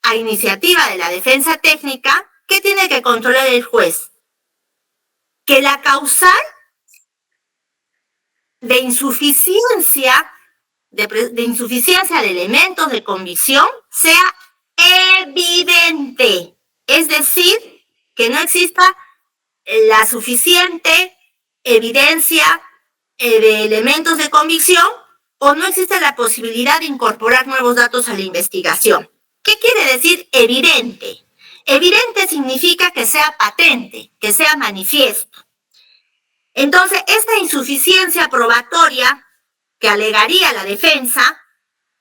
a iniciativa de la defensa técnica, ¿qué tiene que controlar el juez? Que la causal de insuficiencia de elementos de convicción sea evidente. Es decir, que no exista la suficiente evidencia de elementos de convicción o no existe la posibilidad de incorporar nuevos datos a la investigación. ¿Qué quiere decir evidente? Evidente significa que sea patente, que sea manifiesto. Entonces, esta insuficiencia probatoria que alegaría la defensa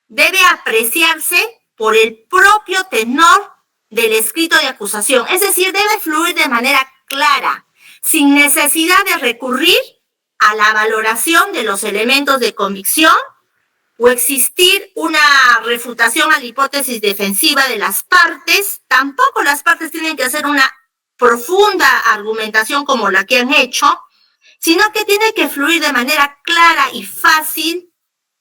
debe apreciarse por el propio tenor del escrito de acusación. Es decir, debe fluir de manera clara, sin necesidad de recurrir a la valoración de los elementos de convicción o existir una refutación a la hipótesis defensiva de las partes. Tampoco las partes tienen que hacer una profunda argumentación como la que han hecho, sino que tiene que fluir de manera clara y fácil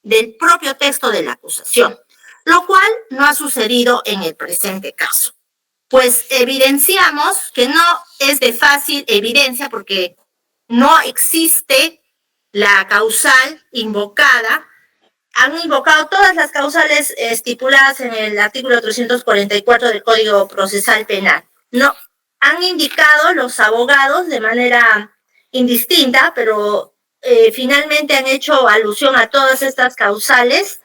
del propio texto de la acusación, lo cual no ha sucedido en el presente caso. Pues evidenciamos que no es de fácil evidencia porque no existe la causal invocada. Han invocado todas las causales estipuladas en el artículo 344 del Código Procesal Penal. No, han indicado los abogados de manera indistinta, pero finalmente han hecho alusión a todas estas causales,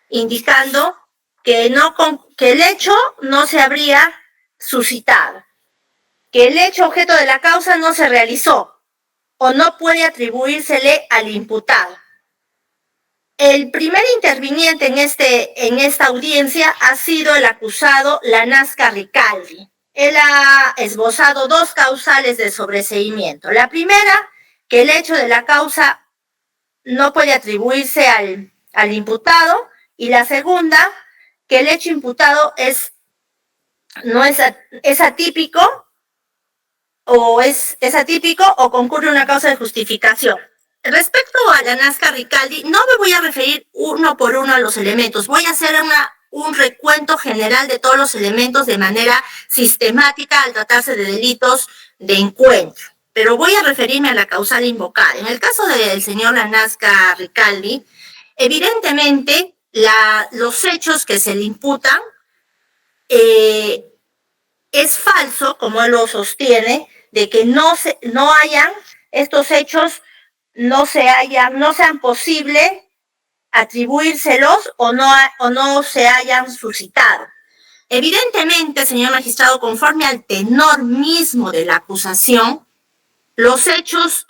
indicando que el hecho no se habría suscitado, que el hecho objeto de la causa no se realizó o no puede atribuírsele al imputado. El primer interviniente en esta audiencia ha sido el acusado Lanasca Ricaldi. Él ha esbozado dos causales de sobreseimiento. La primera, que el hecho de la causa no puede atribuirse al imputado, y la segunda, que el hecho imputado es atípico o concurre una causa de justificación. Respecto a Lanasca Ricaldi, no me voy a referir uno por uno a los elementos, voy a hacer un recuento general de todos los elementos de manera sistemática al tratarse de delitos de encuentro, pero voy a referirme a la causal invocada. En el caso del señor Lanasca Ricaldi, evidentemente los hechos que se le imputan es falso, como él lo sostiene, de que estos hechos no sean posibles atribuírselos o no se hayan suscitado. Evidentemente, señor magistrado, conforme al tenor mismo de la acusación, los hechos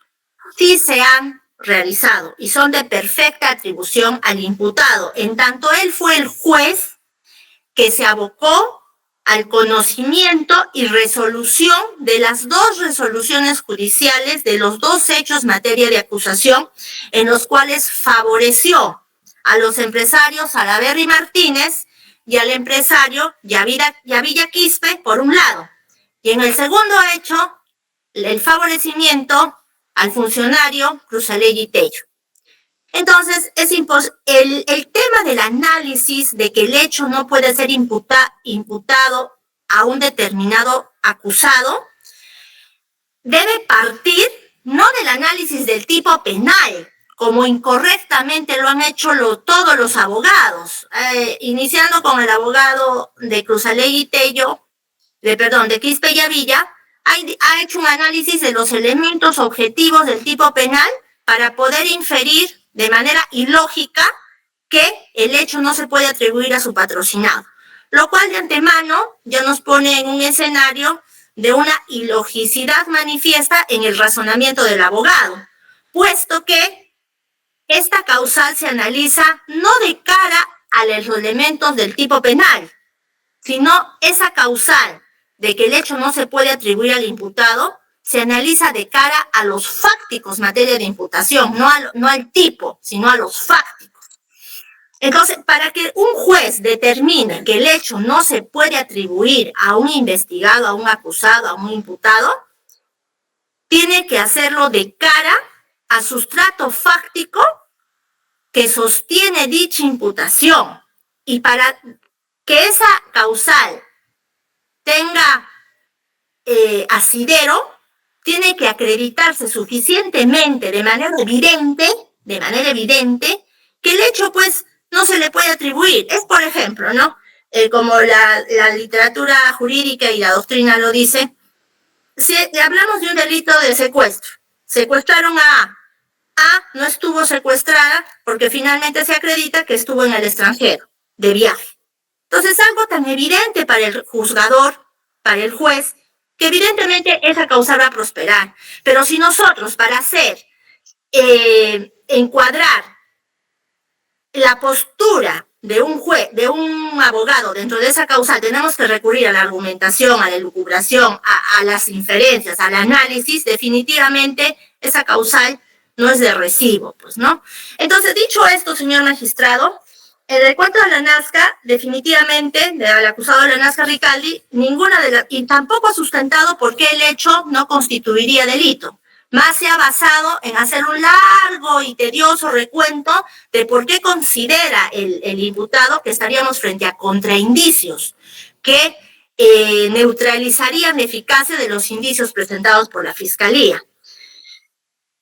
sí se han realizado y son de perfecta atribución al imputado, en tanto él fue el juez que se abocó al conocimiento y resolución de las 2 resoluciones judiciales de los 2 hechos materia de acusación, en los cuales favoreció a los empresarios Salaverry Martínez y al empresario Yavilla Quispe, por un lado, y en el segundo hecho, el favorecimiento al funcionario Cruzallegui Tello. Entonces, el tema del análisis de que el hecho no puede ser imputado a un determinado acusado debe partir no del análisis del tipo penal, como incorrectamente lo han hecho todos los abogados, iniciando con el abogado de Cruzallegui Tello, de Quispe Yavilla, ha hecho un análisis de los elementos objetivos del tipo penal para poder inferir de manera ilógica que el hecho no se puede atribuir a su patrocinado, lo cual de antemano ya nos pone en un escenario de una ilogicidad manifiesta en el razonamiento del abogado, puesto que esta causal se analiza no de cara a los elementos del tipo penal, sino esa causal de que el hecho no se puede atribuir al imputado se analiza de cara a los fácticos materia de imputación, no al tipo, sino a los fácticos. Entonces, para que un juez determine que el hecho no se puede atribuir a un investigado, a un acusado, a un imputado, tiene que hacerlo de cara a sustrato fáctico que sostiene dicha imputación. Y para que esa causal tenga asidero, tiene que acreditarse suficientemente de manera evidente, que el hecho, pues, no se le puede atribuir. Es, por ejemplo, ¿no? Como la literatura jurídica y la doctrina lo dice, si hablamos de un delito de secuestro, secuestraron a no estuvo secuestrada porque finalmente se acredita que estuvo en el extranjero, de viaje. Entonces, algo tan evidente para el juzgador, para el juez, que evidentemente esa causa va a prosperar. Pero si nosotros, para encuadrar la postura de un juez, de un abogado dentro de esa causa, tenemos que recurrir a la argumentación, a la elucubración, a las inferencias, al análisis, definitivamente esa causal no es de recibo, pues, ¿no? Entonces, dicho esto, señor magistrado, en el cuento de la Nazca, definitivamente, del acusado de la Nazca Ricaldi, y tampoco ha sustentado por qué el hecho no constituiría delito. Más se ha basado en hacer un largo y tedioso recuento de por qué considera el imputado que estaríamos frente a contraindicios que neutralizarían la eficacia de los indicios presentados por la Fiscalía.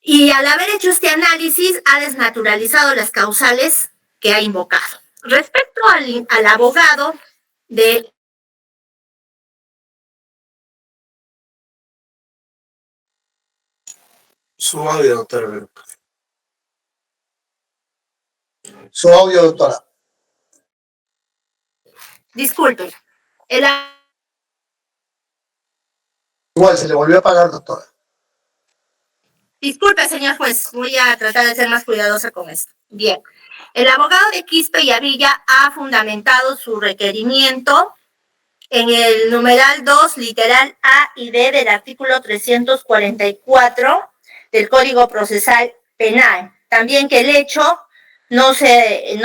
Y al haber hecho este análisis, ha desnaturalizado las causales que ha invocado. Respecto al abogado de... Su audio, doctora. Su audio, doctora. Disculpe. Igual se le volvió a pagar, doctora. Disculpe, señor juez, voy a tratar de ser más cuidadosa con esto. Bien, el abogado de Quispe Yavilla ha fundamentado su requerimiento en el numeral 2, literal A y B del artículo 344 del Código Procesal Penal. También que el hecho no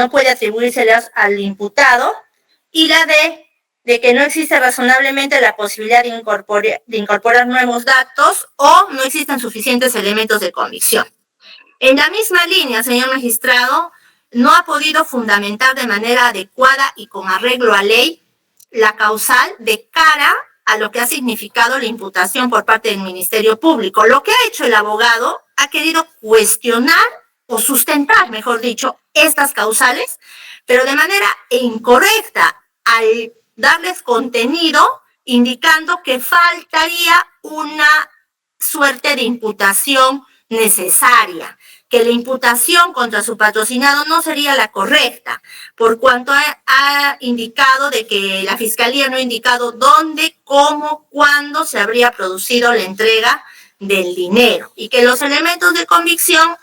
puede atribuirse al imputado, y la D, de que no existe razonablemente la posibilidad de incorporar nuevos datos o no existen suficientes elementos de convicción. En la misma línea, señor magistrado, no ha podido fundamentar de manera adecuada y con arreglo a ley la causal de cara a lo que ha significado la imputación por parte del Ministerio Público. Lo que ha hecho el abogado ha querido cuestionar o sustentar, mejor dicho, estas causales, pero de manera incorrecta, al darles contenido, indicando que faltaría una suerte de imputación necesaria, que la imputación contra su patrocinado no sería la correcta, por cuanto ha indicado de que la Fiscalía no ha indicado dónde, cómo, cuándo se habría producido la entrega del dinero y que los elementos de convicción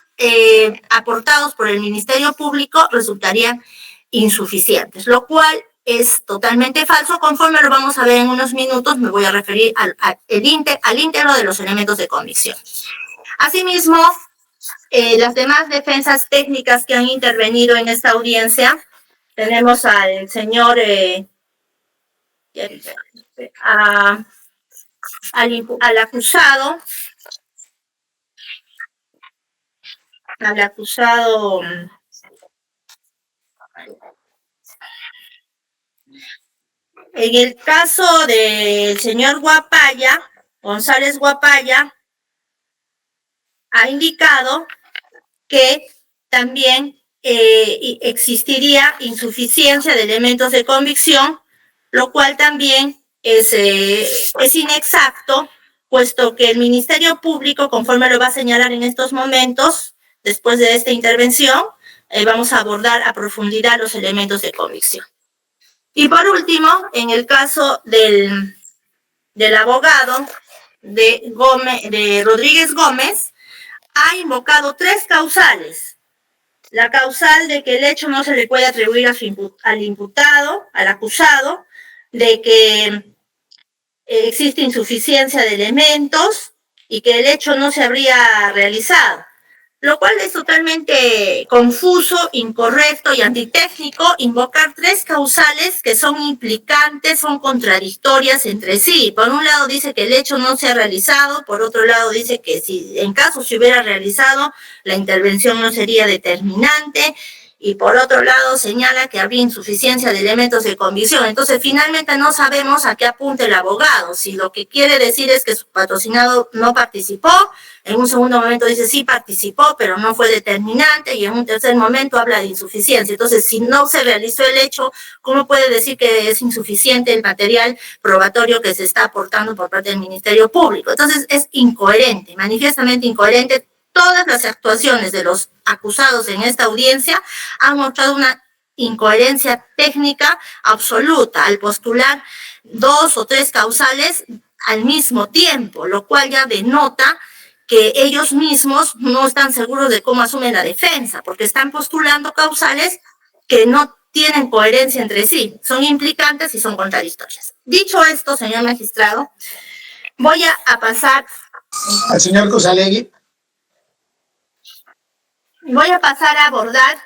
aportados por el Ministerio Público resultarían insuficientes, lo cual es totalmente falso. Conforme lo vamos a ver en unos minutos, me voy a referir al íntegro de los elementos de convicción. Asimismo, las demás defensas técnicas que han intervenido en esta audiencia, tenemos al señor al acusado en el caso del señor González Guapaya, ha indicado que también existiría insuficiencia de elementos de convicción, lo cual también es inexacto, puesto que el Ministerio Público, conforme lo va a señalar en estos momentos, después de esta intervención, vamos a abordar a profundidad los elementos de convicción. Y por último, en el caso del abogado de Rodríguez Gómez, ha invocado 3 causales. La causal de que el hecho no se le puede atribuir al imputado, al acusado, de que existe insuficiencia de elementos y que el hecho no se habría realizado, lo cual es totalmente confuso, incorrecto y antitécnico invocar 3 causales que son implicantes, son contradictorias entre sí. Por un lado dice que el hecho no se ha realizado, por otro lado dice que si en caso se hubiera realizado, la intervención no sería determinante, y por otro lado señala que habría insuficiencia de elementos de convicción. Entonces finalmente no sabemos a qué apunta el abogado, si lo que quiere decir es que su patrocinado no participó, en un segundo momento dice sí participó, pero no fue determinante, y en un tercer momento habla de insuficiencia. Entonces, si no se realizó el hecho, ¿cómo puede decir que es insuficiente el material probatorio que se está aportando por parte del Ministerio Público? Entonces, es incoherente, manifiestamente incoherente. Todas las actuaciones de los acusados en esta audiencia han mostrado una incoherencia técnica absoluta al postular 2 o 3 causales al mismo tiempo, lo cual ya denota que ellos mismos no están seguros de cómo asumen la defensa, porque están postulando causales que no tienen coherencia entre sí, son implicantes y son contradictorias. Dicho esto, señor magistrado, voy a pasar al señor Cruzalegui. Voy a pasar a abordar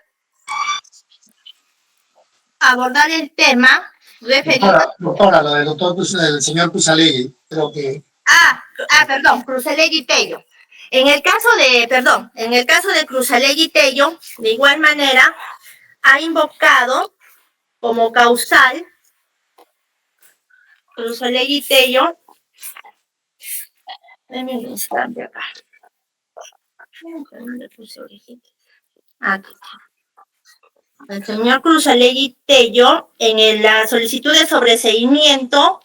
el tema referido... Doctora, lo del señor Cruzalegui, creo que... Perdón, Cruzalegui Tello. En el caso de Cruzalegui Tello, de igual manera, ha invocado como causal Cruzalegui Tello. Deme un instante acá. El señor Cruzalegui Tello, en la solicitud de sobreseimiento,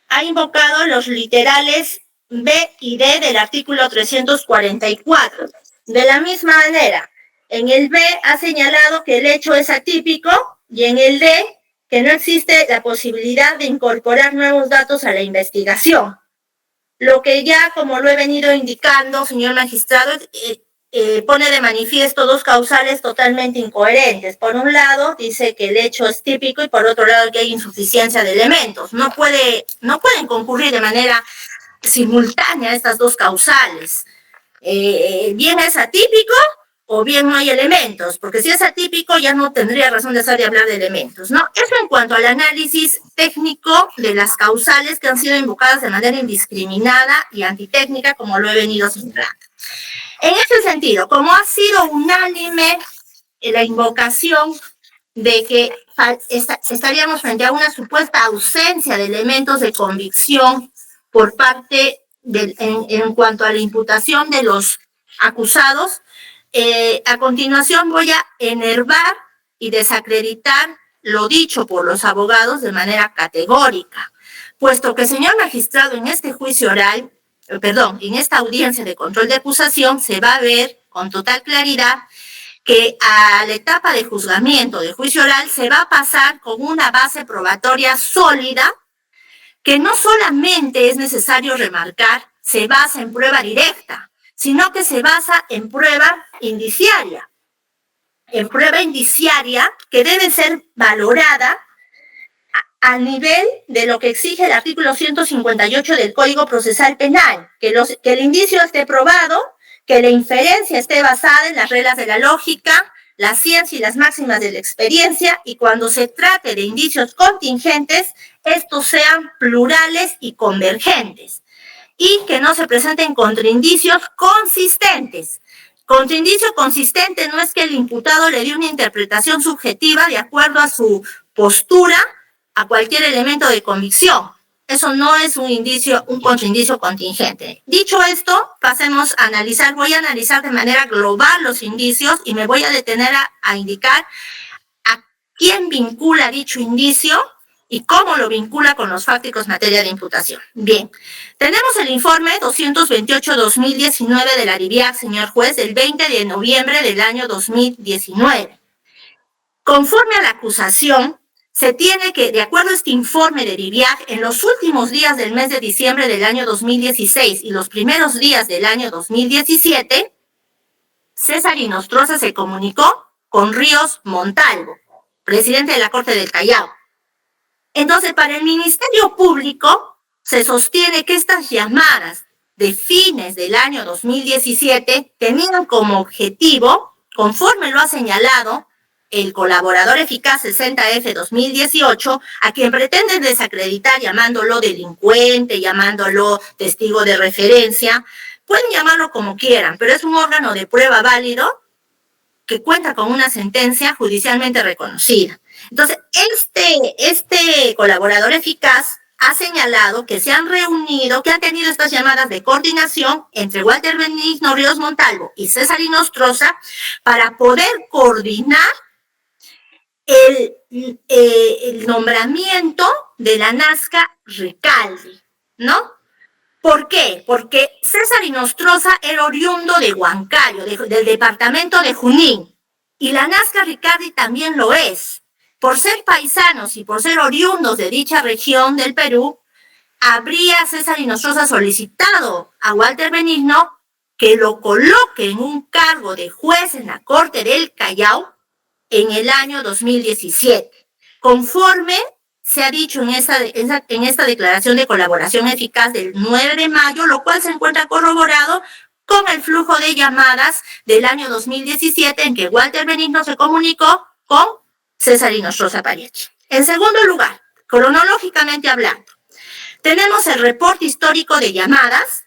ha invocado los literales B y D del artículo 344. De la misma manera, en el B ha señalado que el hecho es atípico y en el D que no existe la posibilidad de incorporar nuevos datos a la investigación. Lo que ya, como lo he venido indicando, señor magistrado, pone de manifiesto 2 causales totalmente incoherentes. Por un lado, dice que el hecho es típico y por otro lado que hay insuficiencia de elementos. No pueden concurrir de manera simultánea estas 2 causales. Bien es atípico o bien no hay elementos, porque si es atípico ya no tendría razón de ser de hablar de elementos, ¿no? Eso en cuanto al análisis técnico de las causales que han sido invocadas de manera indiscriminada y antitécnica, como lo he venido señalando. En ese sentido, como ha sido unánime la invocación de que estaríamos frente a una supuesta ausencia de elementos de convicción por parte en cuanto a la imputación de los acusados, a continuación voy a enervar y desacreditar lo dicho por los abogados de manera categórica, puesto que, señor magistrado, en este juicio oral, en esta audiencia de control de acusación se va a ver con total claridad que a la etapa de juzgamiento de juicio oral se va a pasar con una base probatoria sólida, que no solamente es necesario remarcar se basa en prueba directa, sino que se basa en prueba indiciaria. En prueba indiciaria que debe ser valorada a nivel de lo que exige el artículo 158 del Código Procesal Penal, que el indicio esté probado, que la inferencia esté basada en las reglas de la lógica, la ciencia y las máximas de la experiencia, y cuando se trate de indicios contingentes, estos sean plurales y convergentes, y que no se presenten contraindicios consistentes. Contraindicio consistente no es que el imputado le dé una interpretación subjetiva de acuerdo a su postura a cualquier elemento de convicción. Eso no es un contraindicio contingente. Dicho esto, pasemos a analizar. Voy a analizar de manera global los indicios y me voy a detener a indicar a quién vincula dicho indicio y cómo lo vincula con los fácticos en materia de imputación. Bien, tenemos el informe 228-2019 de la DIVIAC, señor juez, del 20 de noviembre del año 2019. Conforme a la acusación, se tiene que, de acuerdo a este informe de DIVIAC, en los últimos días del mes de diciembre del año 2016 y los primeros días del año 2017, César Inostroza se comunicó con Ríos Montalvo, presidente de la Corte del Callao. Entonces, para el Ministerio Público, se sostiene que estas llamadas de fines del año 2017 tenían como objetivo, conforme lo ha señalado el colaborador eficaz 60F 2018, a quien pretenden desacreditar llamándolo delincuente, llamándolo testigo de referencia, pueden llamarlo como quieran, pero es un órgano de prueba válido que cuenta con una sentencia judicialmente reconocida. Entonces, este colaborador eficaz ha señalado que se han reunido, que han tenido estas llamadas de coordinación entre Walter Benigno Ríos Montalvo y César Inostroza para poder coordinar el nombramiento de la Nazca Ricaldi, ¿no? ¿Por qué? Porque César Inostroza era oriundo de Huancayo, del departamento de Junín, y la Nazca Ricaldi también lo es. Por ser paisanos y por ser oriundos de dicha región del Perú, habría César Inostroza solicitado a Walter Benigno que lo coloque en un cargo de juez en la Corte del Callao en el año 2017, conforme se ha dicho en esta declaración de colaboración eficaz del 9 de mayo, lo cual se encuentra corroborado con el flujo de llamadas del año 2017 en que Walter Benigno se comunicó con César Inostroza Pariachi. En segundo lugar, cronológicamente hablando, tenemos el reporte histórico de llamadas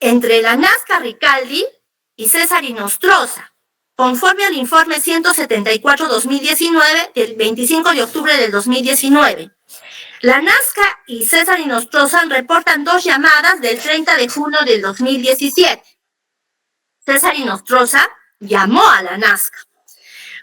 entre la Nazca Ricaldi y César Inostroza, conforme al informe 174-2019 del 25 de octubre del 2019. La Nazca y César Inostroza reportan 2 llamadas del 30 de junio del 2017. César Inostroza llamó a la Nazca.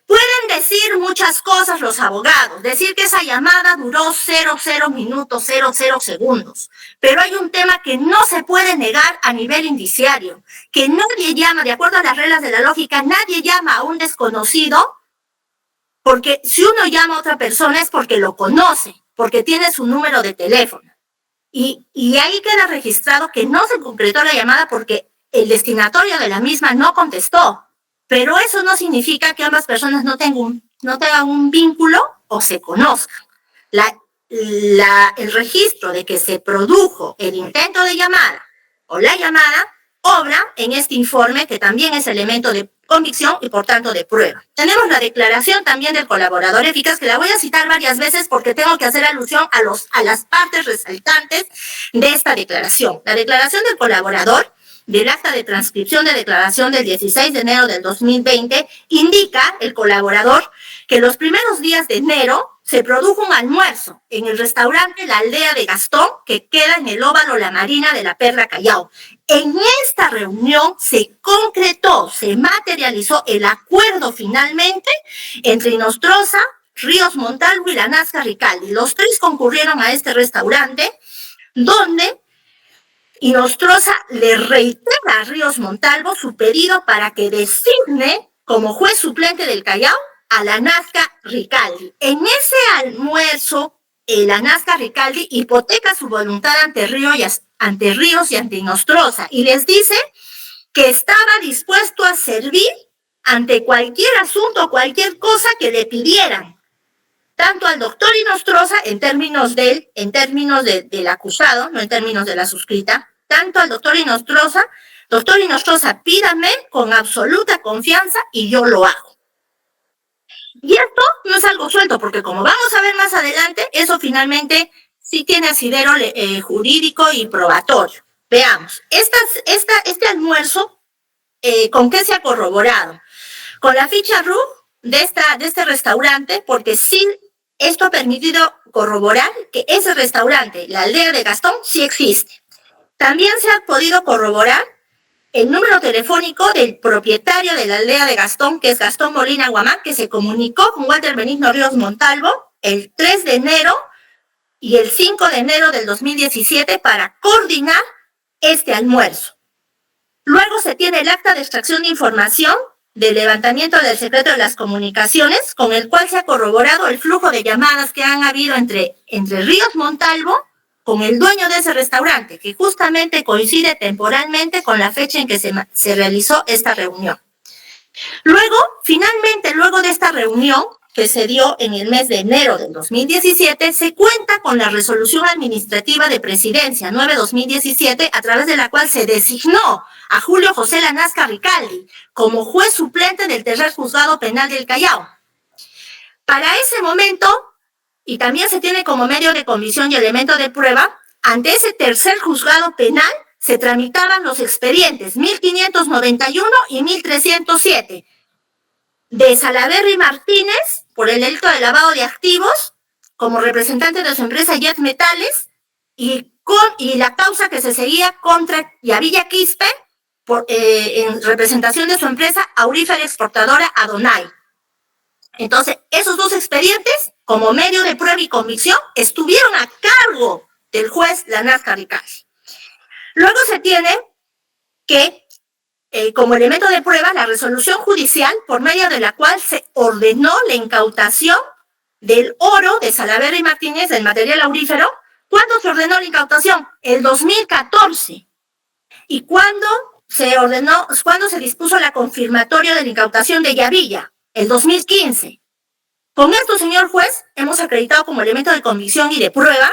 Pueden decir muchas cosas los abogados, decir que esa llamada duró 00 minutos, 00 segundos, pero hay un tema que no se puede negar a nivel indiciario, que nadie llama, de acuerdo a las reglas de la lógica, nadie llama a un desconocido, porque si uno llama a otra persona es porque lo conoce, porque tiene su número de teléfono. Y ahí queda registrado que no se concretó la llamada porque el destinatario de la misma no contestó. Pero eso no significa que ambas personas no tengan un vínculo o se conozcan. El registro de que se produjo el intento de llamada o la llamada obra en este informe, que también es elemento de convicción y por tanto de prueba. Tenemos la declaración también del colaborador eficaz, que la voy a citar varias veces porque tengo que hacer alusión a las partes resaltantes de esta declaración. La declaración del colaborador del acta de transcripción de declaración del 16 de enero del 2020, indica el colaborador que los primeros días de enero se produjo un almuerzo en el restaurante La Aldea de Gastón, que queda en el óvalo La Marina de la Perla Callao. En esta reunión se concretó, se materializó el acuerdo finalmente entre Inostroza, Ríos Montalvo y la Nazca Ricaldi. Los 3 concurrieron a este restaurante, donde Inostroza le reitera a Ríos Montalvo su pedido para que designe como juez suplente del Callao a la Nazca Ricaldi. En ese almuerzo, la Nazca Ricaldi hipoteca su voluntad ante ante Ríos y ante Inostroza, y les dice que estaba dispuesto a servir ante cualquier asunto, cualquier cosa que le pidieran, tanto al doctor Inostroza, en términos del acusado, no en términos de la suscrita, tanto al doctor Inostroza, pídame con absoluta confianza y yo lo hago. Y esto no es algo suelto, porque como vamos a ver más adelante, eso finalmente sí tiene asidero jurídico y probatorio. Veamos, este almuerzo, ¿con qué se ha corroborado? Con la ficha RU de este restaurante, porque sí, esto ha permitido corroborar que ese restaurante, la Aldea de Gastón, sí existe. También se ha podido corroborar el número telefónico del propietario de la Aldea de Gastón, que es Gastón Molina Guamán, que se comunicó con Walter Benigno Ríos Montalvo el 3 de enero y el 5 de enero del 2017 para coordinar este almuerzo. Luego se tiene el acta de extracción de información del levantamiento del secreto de las comunicaciones, con el cual se ha corroborado el flujo de llamadas que han habido entre Ríos Montalvo con el dueño de ese restaurante, que justamente coincide temporalmente con la fecha en que se realizó esta reunión. Luego, finalmente, luego de esta reunión, que se dio en el mes de enero del 2017, se cuenta con la resolución administrativa de presidencia 9-2017, a través de la cual se designó a Julio José Lanasca Ricaldi como juez suplente del tercer juzgado penal del Callao. Para ese momento, y también se tiene como medio de convicción y elemento de prueba, ante ese tercer juzgado penal se tramitaban los expedientes 1591 y 1307 de Salaverry Martínez por el delito de lavado de activos como representante de su empresa Jet Metales y la causa que se seguía contra Yavilla Quispe en representación de su empresa Aurífera Exportadora Adonai. Entonces, esos dos expedientes, como medio de prueba y convicción, estuvieron a cargo del juez Lanasca Ricaldi. Luego se tiene que, como elemento de prueba, la resolución judicial por medio de la cual se ordenó la incautación del oro de Salaverry Martínez, del material aurífero. ¿Cuándo se ordenó la incautación? El 2014. ¿Y cuándo se dispuso la confirmatoria de la incautación de Yavilla? El 2015. Con esto, señor juez, hemos acreditado como elemento de convicción y de prueba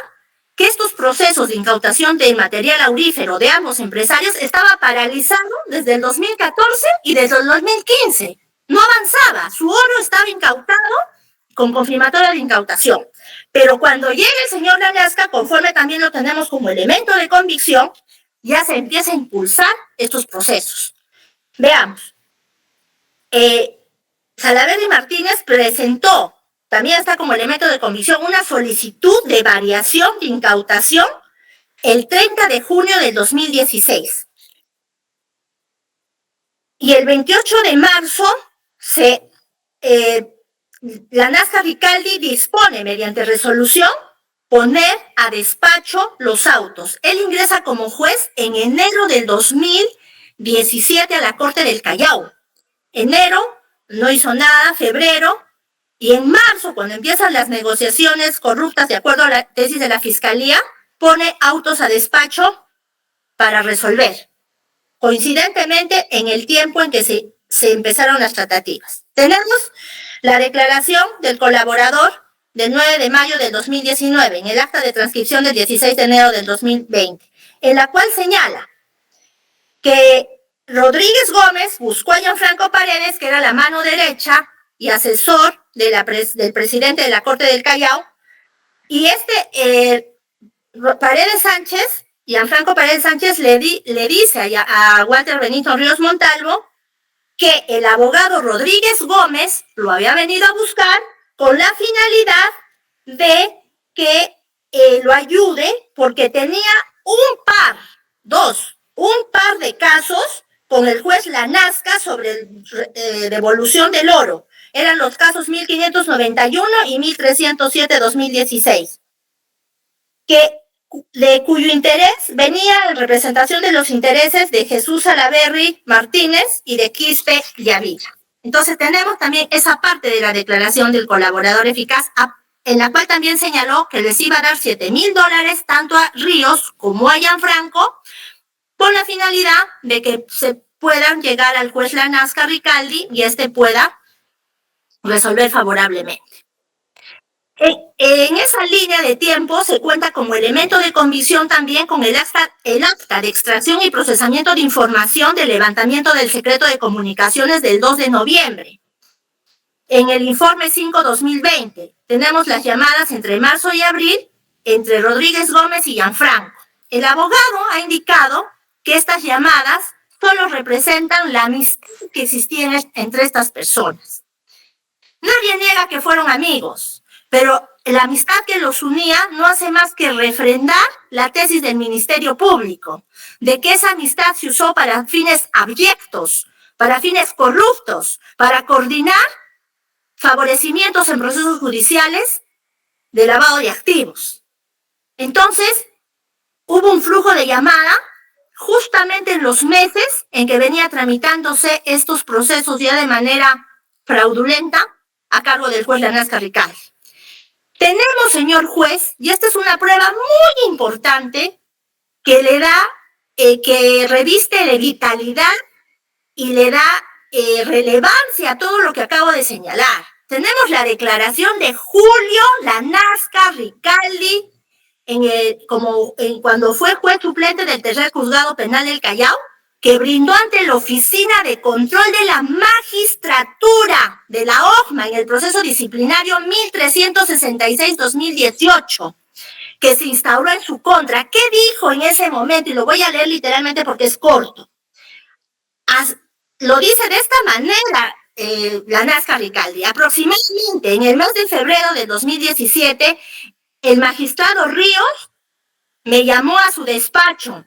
que estos procesos de incautación de material aurífero de ambos empresarios estaba paralizado desde el 2014 y desde el 2015. No avanzaba, su oro estaba incautado con confirmatoria de incautación. Pero cuando llega el señor Lanasca, conforme también lo tenemos como elemento de convicción, ya se empieza a impulsar estos procesos. Veamos. Salaverry Martínez presentó, también está como elemento de convicción, una solicitud de variación de incautación el 30 de junio del 2016. Y el 28 de marzo, Lanasca Ricaldi dispone, mediante resolución, poner a despacho los autos. Él ingresa como juez en enero del 2017 a la Corte del Callao. Enero, no hizo nada, febrero, y en marzo, cuando empiezan las negociaciones corruptas de acuerdo a la tesis de la Fiscalía, pone autos a despacho para resolver, coincidentemente en el tiempo en que se empezaron las tratativas. Tenemos la declaración del colaborador del 9 de mayo del 2019, en el acta de transcripción del 16 de enero del 2020, en la cual señala que Rodríguez Gómez buscó a Gianfranco Paredes, que era la mano derecha y asesor del presidente de la Corte del Callao, y Paredes Sánchez, Gianfranco Paredes Sánchez, le dice a Walter Benigno Ríos Montalvo que el abogado Rodríguez Gómez lo había venido a buscar con la finalidad de que lo ayude, porque tenía un par de casos con el juez Lanasca sobre devolución del oro. Eran los casos 1591 y 1307-2016, cuyo interés venía en representación de los intereses de Jesús Salaverry Martínez y de Quispe Yavilla. Entonces tenemos también esa parte de la declaración del colaborador eficaz en la cual también señaló que les iba a dar $7,000 tanto a Ríos como a Gianfranco, con la finalidad de que se puedan llegar al juez Lanasca Ricaldi y pueda resolver favorablemente. En esa línea de tiempo se cuenta como elemento de convicción también con el acta de extracción y procesamiento de información del levantamiento del secreto de comunicaciones del 2 de noviembre. En el informe 5-2020 tenemos las llamadas entre marzo y abril entre Rodríguez Gómez y Gianfranco. El abogado ha indicado que estas llamadas solo representan la amistad que existía entre estas personas. Nadie niega que fueron amigos, pero la amistad que los unía no hace más que refrendar la tesis del Ministerio Público, de que esa amistad se usó para fines abyectos, para fines corruptos, para coordinar favorecimientos en procesos judiciales de lavado de activos. Entonces, hubo un flujo de llamada justamente en los meses en que venía tramitándose estos procesos ya de manera fraudulenta a cargo del juez Lanasca Ricaldi. Tenemos, señor juez, y esta es una prueba muy importante que le da, que reviste de vitalidad y le da relevancia a todo lo que acabo de señalar. Tenemos la declaración de Julio Lanasca Ricaldi cuando fue juez suplente del tercer juzgado penal del Callao, que brindó ante la Oficina de Control de la Magistratura de la OJMA en el proceso disciplinario 1366-2018, que se instauró en su contra. ¿Qué dijo en ese momento? Y lo voy a leer literalmente porque es corto. Lo dice de esta manera Lanasca Ricaldi. Aproximadamente en el mes de febrero de 2017, el magistrado Ríos me llamó a su despacho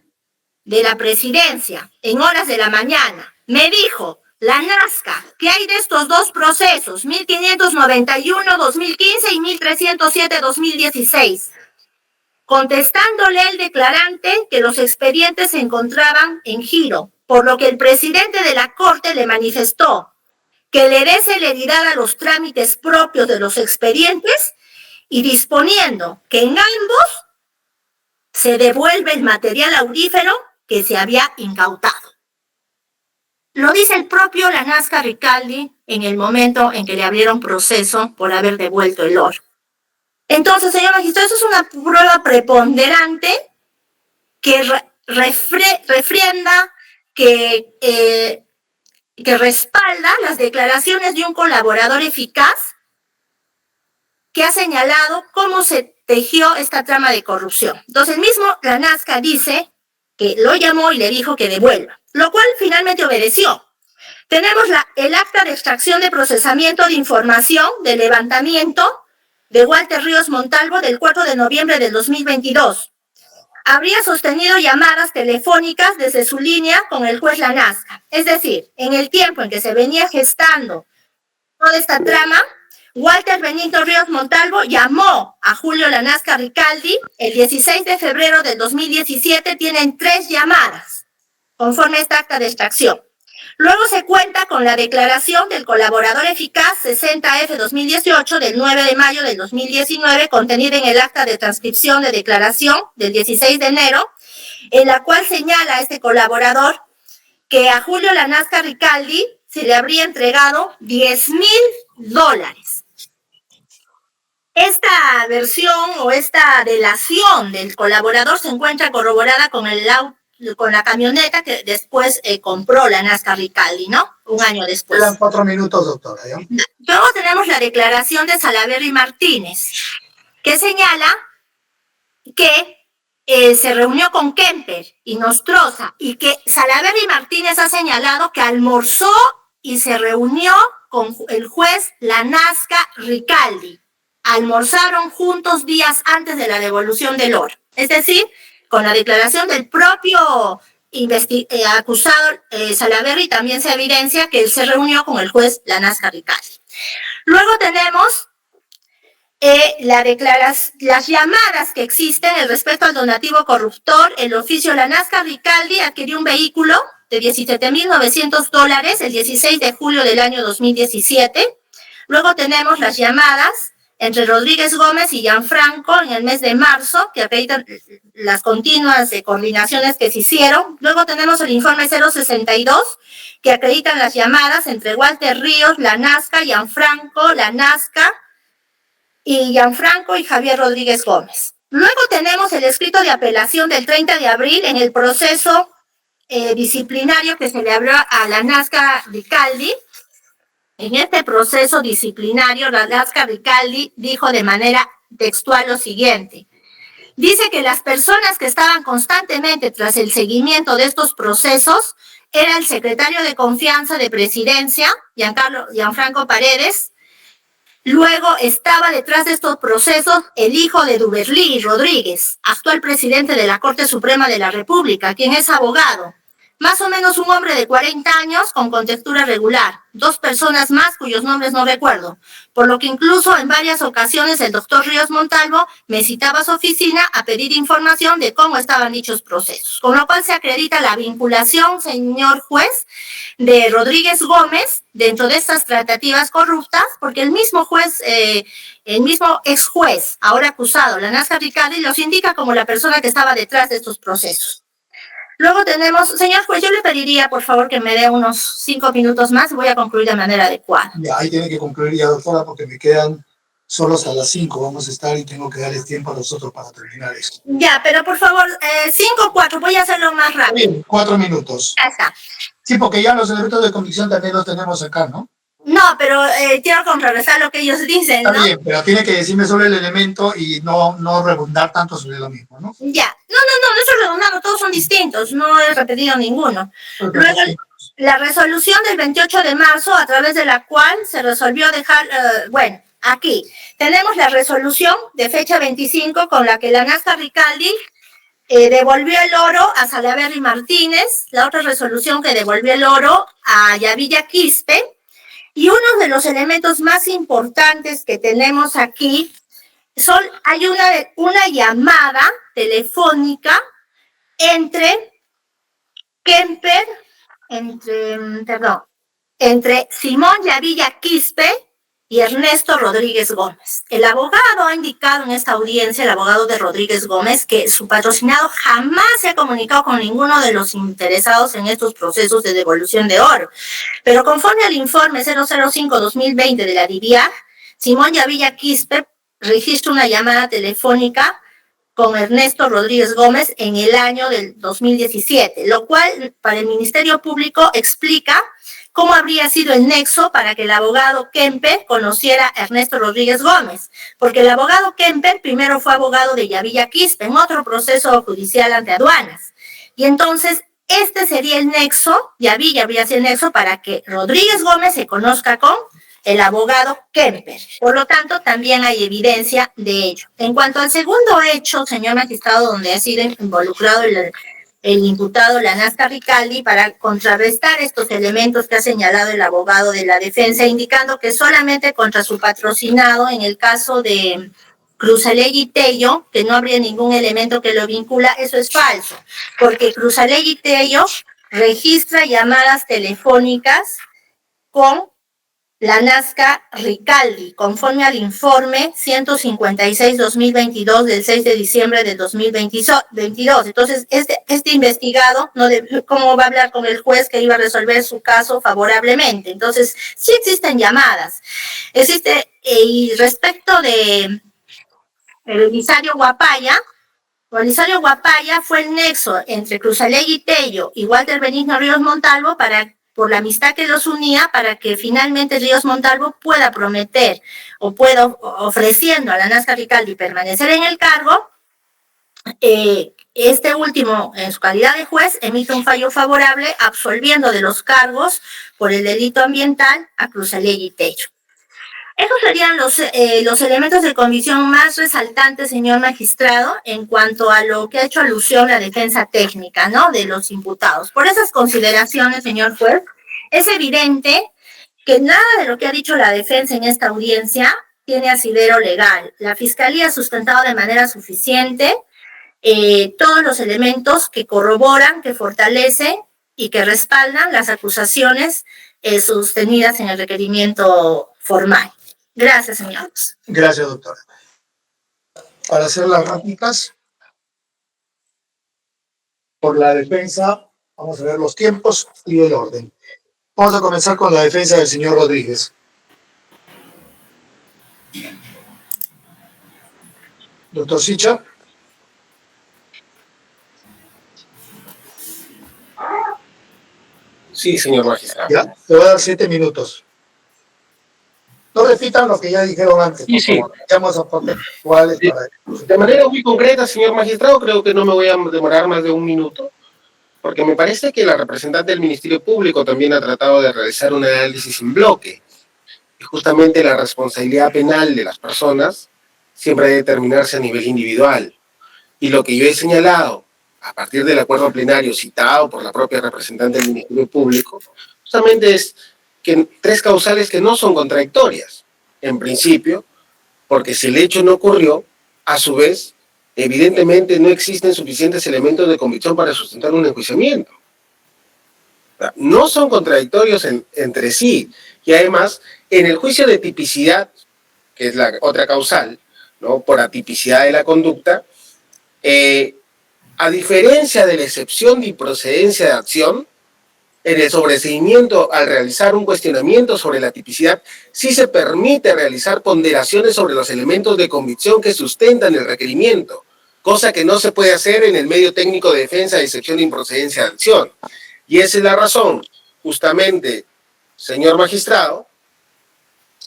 de la presidencia en horas de la mañana. Me dijo: Lanasca, ¿qué hay de estos dos procesos? 1591-2015 y 1307-2016. Contestándole el declarante que los expedientes se encontraban en giro, por lo que el presidente de la Corte le manifestó que le dé celeridad a los trámites propios de los expedientes y disponiendo que en ambos se devuelve el material aurífero que se había incautado. Lo dice el propio Lanasca Ricaldi en el momento en que le abrieron proceso por haber devuelto el oro. Entonces, señor magistrado, eso es una prueba preponderante que refrienda, que respalda las declaraciones de un colaborador eficaz que ha señalado cómo se tejió esta trama de corrupción. Entonces, el mismo Lanasca dice que lo llamó y le dijo que devuelva, lo cual finalmente obedeció. Tenemos el acta de extracción de procesamiento de información de levantamiento de Walter Ríos Montalvo del 4 de noviembre del 2022. Habría sostenido llamadas telefónicas desde su línea con el juez Lanasca. Es decir, en el tiempo en que se venía gestando toda esta trama, Walter Benito Ríos Montalvo llamó a Julio Lanasca Ricaldi el 16 de febrero del 2017. Tienen 3 llamadas, conforme a esta acta de extracción. Luego se cuenta con la declaración del colaborador eficaz 60F-2018 del 9 de mayo del 2019, contenida en el acta de transcripción de declaración del 16 de enero, en la cual señala a este colaborador que a Julio Lanasca Ricaldi se le habría entregado $10,000. Esta versión o esta delación del colaborador se encuentra corroborada con la camioneta que después compró Lanasca Ricaldi, ¿no? Un año después. Quedan 4 minutos, doctora, ¿ya? Luego tenemos la declaración de Salaverry Martínez, que señala que se reunió con Kemper y Nostroza, y que Salaverry Martínez ha señalado que almorzó y se reunió con el juez Lanasca Ricaldi. Almorzaron juntos días antes de la devolución del oro. Es decir, con la declaración del propio acusado Salaverry también se evidencia que él se reunió con el juez Lanasca Ricaldi. Luego tenemos las llamadas que existen respecto al donativo corruptor. El oficio Lanasca Ricaldi adquirió un vehículo de $17,900 el 16 de julio del año 2017. Luego tenemos las llamadas entre Rodríguez Gómez y Gianfranco en el mes de marzo, que acreditan las continuas coordinaciones que se hicieron. Luego tenemos el informe 062, que acreditan las llamadas entre Walter Ríos, la Nazca, Gianfranco, la Nazca, y Gianfranco y Javier Rodríguez Gómez. Luego tenemos el escrito de apelación del 30 de abril en el proceso disciplinario que se le abrió a la Nazca Ricaldi. En este proceso disciplinario, la Nazca Ricaldi dijo de manera textual lo siguiente. Dice que las personas que estaban constantemente tras el seguimiento de estos procesos era el secretario de confianza de Presidencia, Gianfranco Paredes. Luego estaba detrás de estos procesos el hijo de Duberlí Rodríguez, actual presidente de la Corte Suprema de la República, quien es abogado. Más o menos un hombre de 40 años con contextura regular, 2 personas más cuyos nombres no recuerdo, por lo que incluso en varias ocasiones el doctor Ríos Montalvo me citaba a su oficina a pedir información de cómo estaban dichos procesos, con lo cual se acredita la vinculación, señor juez, de Rodríguez Gómez dentro de estas tratativas corruptas, porque el mismo juez, el mismo ex juez, ahora acusado, la Nazca Ricaldi, los indica como la persona que estaba detrás de estos procesos. Luego tenemos, señor juez, yo le pediría, por favor, que me dé unos 5 minutos más y voy a concluir de manera adecuada. Ya, ahí tiene que concluir ya, doctora, porque me quedan solo hasta las 5 vamos a estar y tengo que darles tiempo a nosotros para terminar esto. Ya, pero por favor, 5 o 4, voy a hacerlo más rápido. Bien, 4 minutos. Ya está. Sí, porque ya los elementos de convicción también los tenemos acá, ¿no? No, pero quiero contrarrestar lo que ellos dicen, ¿no? Está bien, pero tiene que decirme sobre el elemento y no redundar tanto sobre lo mismo, ¿no? Ya. No estoy redundando, todos son distintos, no he repetido ninguno. Okay, Luego, sí. la resolución del 28 de marzo, a través de la cual se resolvió dejar, aquí tenemos la resolución de fecha 25 con la que la Nazca Ricaldi devolvió el oro a Salaverry Martínez, la otra resolución que devolvió el oro a Yavilla Quispe, y uno de los elementos más importantes que tenemos aquí hay una llamada telefónica entre Simón Yavilla Quispe y Ernesto Rodríguez Gómez. El abogado ha indicado en esta audiencia, el abogado de Rodríguez Gómez, que su patrocinado jamás se ha comunicado con ninguno de los interesados en estos procesos de devolución de oro. Pero conforme al informe 005-2020 de la DIVIAC, Simón Yavilla Quispe registra una llamada telefónica con Ernesto Rodríguez Gómez en el año del 2017, lo cual para el Ministerio Público explica cómo habría sido el nexo para que el abogado Kemper conociera a Ernesto Rodríguez Gómez, porque el abogado Kemper primero fue abogado de Yavilla Quispe en otro proceso judicial ante aduanas, y entonces este sería el nexo, Yavilla habría sido el nexo para que Rodríguez Gómez se conozca con el abogado Kemper. Por lo tanto, también hay evidencia de ello. En cuanto al segundo hecho, señor magistrado, donde ha sido involucrado el imputado, la Nazca Ricaldi, para contrarrestar estos elementos que ha señalado el abogado de la defensa, indicando que solamente contra su patrocinado, en el caso de Cruzalegui Tello, que no habría ningún elemento que lo vincula, eso es falso, porque Cruzalegui Tello registra llamadas telefónicas con la Nazca Ricaldi, conforme al informe 156-2022 del 6 de diciembre del 2022. Entonces, este investigado, ¿cómo va a hablar con el juez que iba a resolver su caso favorablemente? Entonces, sí existen llamadas. Y respecto de Elisario Guapaya, Elisario Guapaya fue el nexo entre Cruzalegui Tello y Walter Benigno Ríos Montalvo por la amistad que los unía, para que finalmente Ríos Montalvo pueda prometer o pueda, ofreciendo a la Nazca Ricaldi permanecer en el cargo, este último, en su calidad de juez, emite un fallo favorable absolviendo de los cargos por el delito ambiental a Cruzalegui Tello. Esos serían los elementos de convicción más resaltantes, señor magistrado, en cuanto a lo que ha hecho alusión la defensa técnica, ¿no?, de los imputados. Por esas consideraciones, señor juez, es evidente que nada de lo que ha dicho la defensa en esta audiencia tiene asidero legal. La Fiscalía ha sustentado de manera suficiente todos los elementos que corroboran, que fortalecen y que respaldan las acusaciones sostenidas en el requerimiento formal. Gracias, señores. Gracias, doctora. Para hacer las réplicas, por la defensa, vamos a ver los tiempos y el orden. Vamos a comenzar con la defensa del señor Rodríguez. Doctor Sicha. Sí, señor magistrado. Ya, te voy a dar 7 minutos. No repitan lo que ya dijeron antes. Sí, sí. Vamos a poner iguales para... De manera muy concreta, señor magistrado, creo que no me voy a demorar más de un minuto, porque me parece que la representante del Ministerio Público también ha tratado de realizar un análisis en bloque. Y justamente la responsabilidad penal de las personas siempre debe determinarse a nivel individual. Y lo que yo he señalado, a partir del acuerdo plenario citado por la propia representante del Ministerio Público, justamente es que 3 causales que no son contradictorias, en principio, porque si el hecho no ocurrió, a su vez, evidentemente no existen suficientes elementos de convicción para sustentar un enjuiciamiento. No son contradictorios entre sí, y además, en el juicio de tipicidad, que es la otra causal, ¿no?, por atipicidad de la conducta, a diferencia de la excepción de improcedencia de acción, en el sobreseimiento, al realizar un cuestionamiento sobre la tipicidad, sí se permite realizar ponderaciones sobre los elementos de convicción que sustentan el requerimiento, cosa que no se puede hacer en el medio técnico de defensa de excepción de improcedencia de acción. Y esa es la razón, justamente, señor magistrado,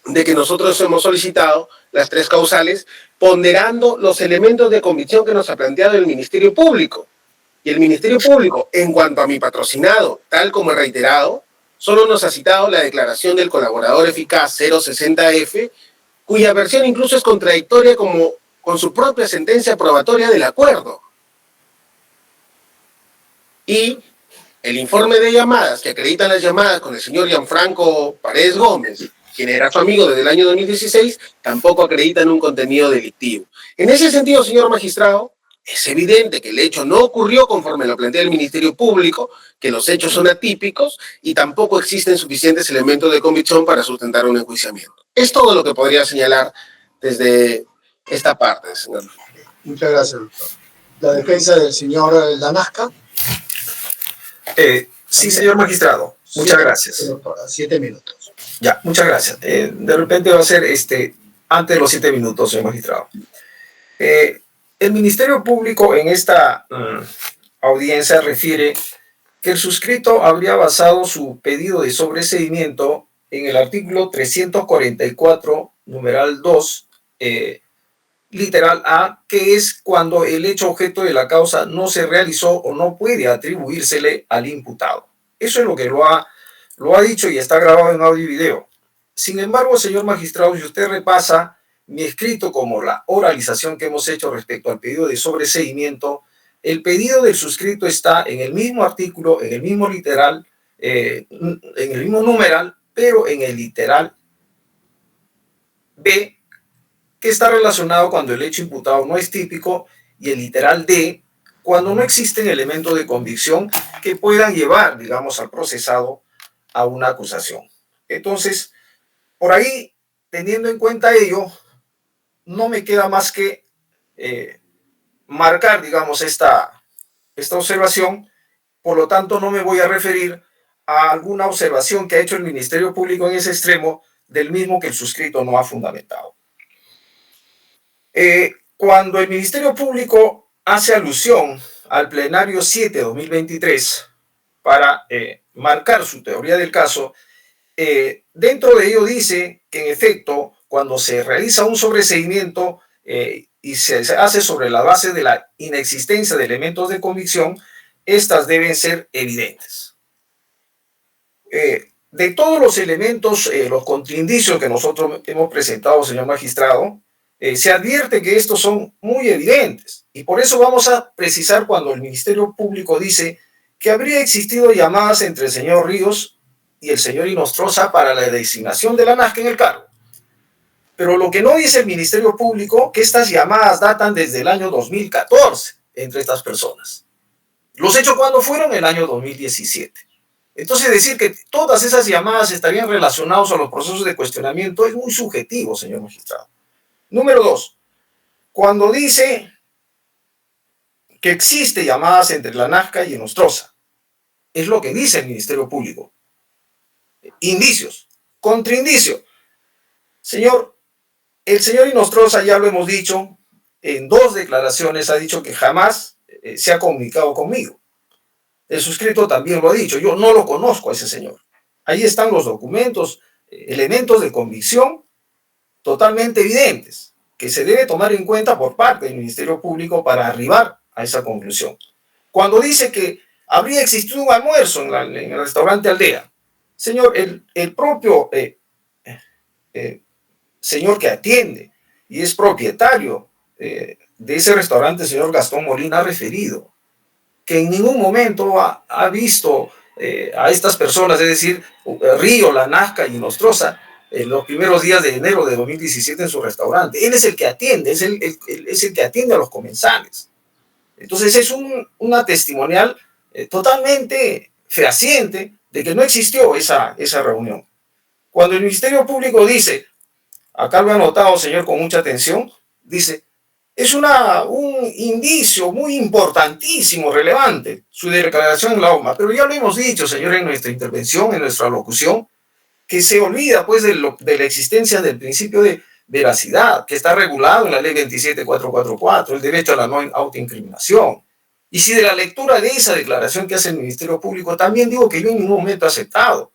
de que nosotros hemos solicitado las 3 causales, ponderando los elementos de convicción que nos ha planteado el Ministerio Público. Y el Ministerio Público, en cuanto a mi patrocinado, tal como he reiterado, solo nos ha citado la declaración del colaborador eficaz 060F, cuya versión incluso es contradictoria con su propia sentencia aprobatoria del acuerdo. Y el informe de llamadas, que acreditan las llamadas con el señor Gianfranco Paredes Gómez, quien era su amigo desde el año 2016, tampoco acreditan un contenido delictivo. En ese sentido, señor magistrado, es evidente que el hecho no ocurrió conforme lo plantea el Ministerio Público, que los hechos son atípicos y tampoco existen suficientes elementos de convicción para sustentar un enjuiciamiento. Es todo lo que podría señalar desde esta parte, señor. Muchas gracias, doctor. La defensa del señor Danasca. Sí, señor magistrado. Muchas gracias. Doctora, 7 minutos. Ya, muchas gracias. De repente va a ser antes de los 7 minutos, señor magistrado. El Ministerio Público en esta audiencia refiere que el suscrito habría basado su pedido de sobreseimiento en el artículo 344, numeral 2, literal A, que es cuando el hecho objeto de la causa no se realizó o no puede atribuírsele al imputado. Eso es lo que lo ha dicho y está grabado en audio y video. Sin embargo, señor magistrado, si usted repasa mi escrito como la oralización que hemos hecho respecto al pedido de sobreseimiento, el pedido del suscrito está en el mismo artículo, en el mismo literal, en el mismo numeral, pero en el literal B, que está relacionado cuando el hecho imputado no es típico, y el literal D, cuando no existen elementos de convicción que puedan llevar, digamos, al procesado a una acusación. Entonces, por ahí, teniendo en cuenta ello, no me queda más que marcar, digamos, esta observación. Por lo tanto, no me voy a referir a alguna observación que ha hecho el Ministerio Público en ese extremo, del mismo que el suscrito no ha fundamentado. Cuando el Ministerio Público hace alusión al plenario 7/2023 para marcar su teoría del caso, dentro de ello dice que en efecto, cuando se realiza un sobreseimiento y se hace sobre la base de la inexistencia de elementos de convicción, estas deben ser evidentes. De todos los elementos, los contraindicios que nosotros hemos presentado, señor magistrado, se advierte que estos son muy evidentes. Y por eso vamos a precisar cuando el Ministerio Público dice que habría existido llamadas entre el señor Ríos y el señor Inostroza para la designación de la NASC en el cargo. Pero lo que no dice el Ministerio Público, que estas llamadas datan desde el año 2014 entre estas personas. Los hechos, ¿cuándo fueron? El año 2017. Entonces, decir que todas esas llamadas estarían relacionadas a los procesos de cuestionamiento es muy subjetivo, señor magistrado. Número 2, cuando dice que existe llamadas entre la Nazca y Nostroza, es lo que dice el Ministerio Público. Indicios, contraindicio. Señor, el señor Inostroza, ya lo hemos dicho, en 2 declaraciones ha dicho que jamás se ha comunicado conmigo. El suscrito también lo ha dicho, yo no lo conozco a ese señor. Ahí están los documentos, elementos de convicción totalmente evidentes, que se debe tomar en cuenta por parte del Ministerio Público para arribar a esa conclusión. Cuando dice que habría existido un almuerzo en el restaurante Aldea, señor, el propio señor que atiende y es propietario de ese restaurante, el señor Gastón Molina, ha referido que en ningún momento ha visto a estas personas, es decir, Río, La Nazca y Nostroza, en los primeros días de enero de 2017 en su restaurante. Él es el que atiende, es el que atiende a los comensales. Entonces es una testimonial totalmente fehaciente de que no existió esa reunión. Cuando el Ministerio Público dice, acá lo he anotado, señor, con mucha atención, dice, es un indicio muy importantísimo, relevante, su declaración en la OMA, pero ya lo hemos dicho, señor, en nuestra intervención, en nuestra locución, que se olvida, pues, de la existencia del principio de veracidad, que está regulado en la ley 27444, el derecho a la no autoincriminación. Y si de la lectura de esa declaración que hace el Ministerio Público, también digo que yo en ningún momento he aceptado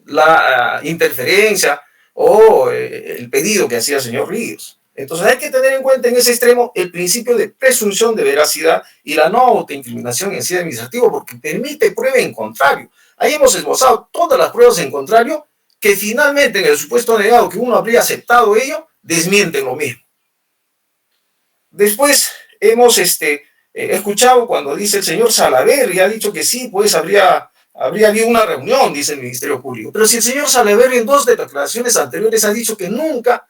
la interferencia o el pedido que hacía el señor Ríos. Entonces hay que tener en cuenta en ese extremo el principio de presunción de veracidad y la no autoincriminación en sí administrativo, porque permite prueba en contrario. Ahí hemos esbozado todas las pruebas en contrario que finalmente en el supuesto negado que uno habría aceptado ello, desmienten lo mismo. Después hemos escuchado cuando dice el señor Salaverry, ha dicho que sí, pues habría habido una reunión, dice el Ministerio Público. Pero si el señor Salaverry en 2 declaraciones anteriores ha dicho que nunca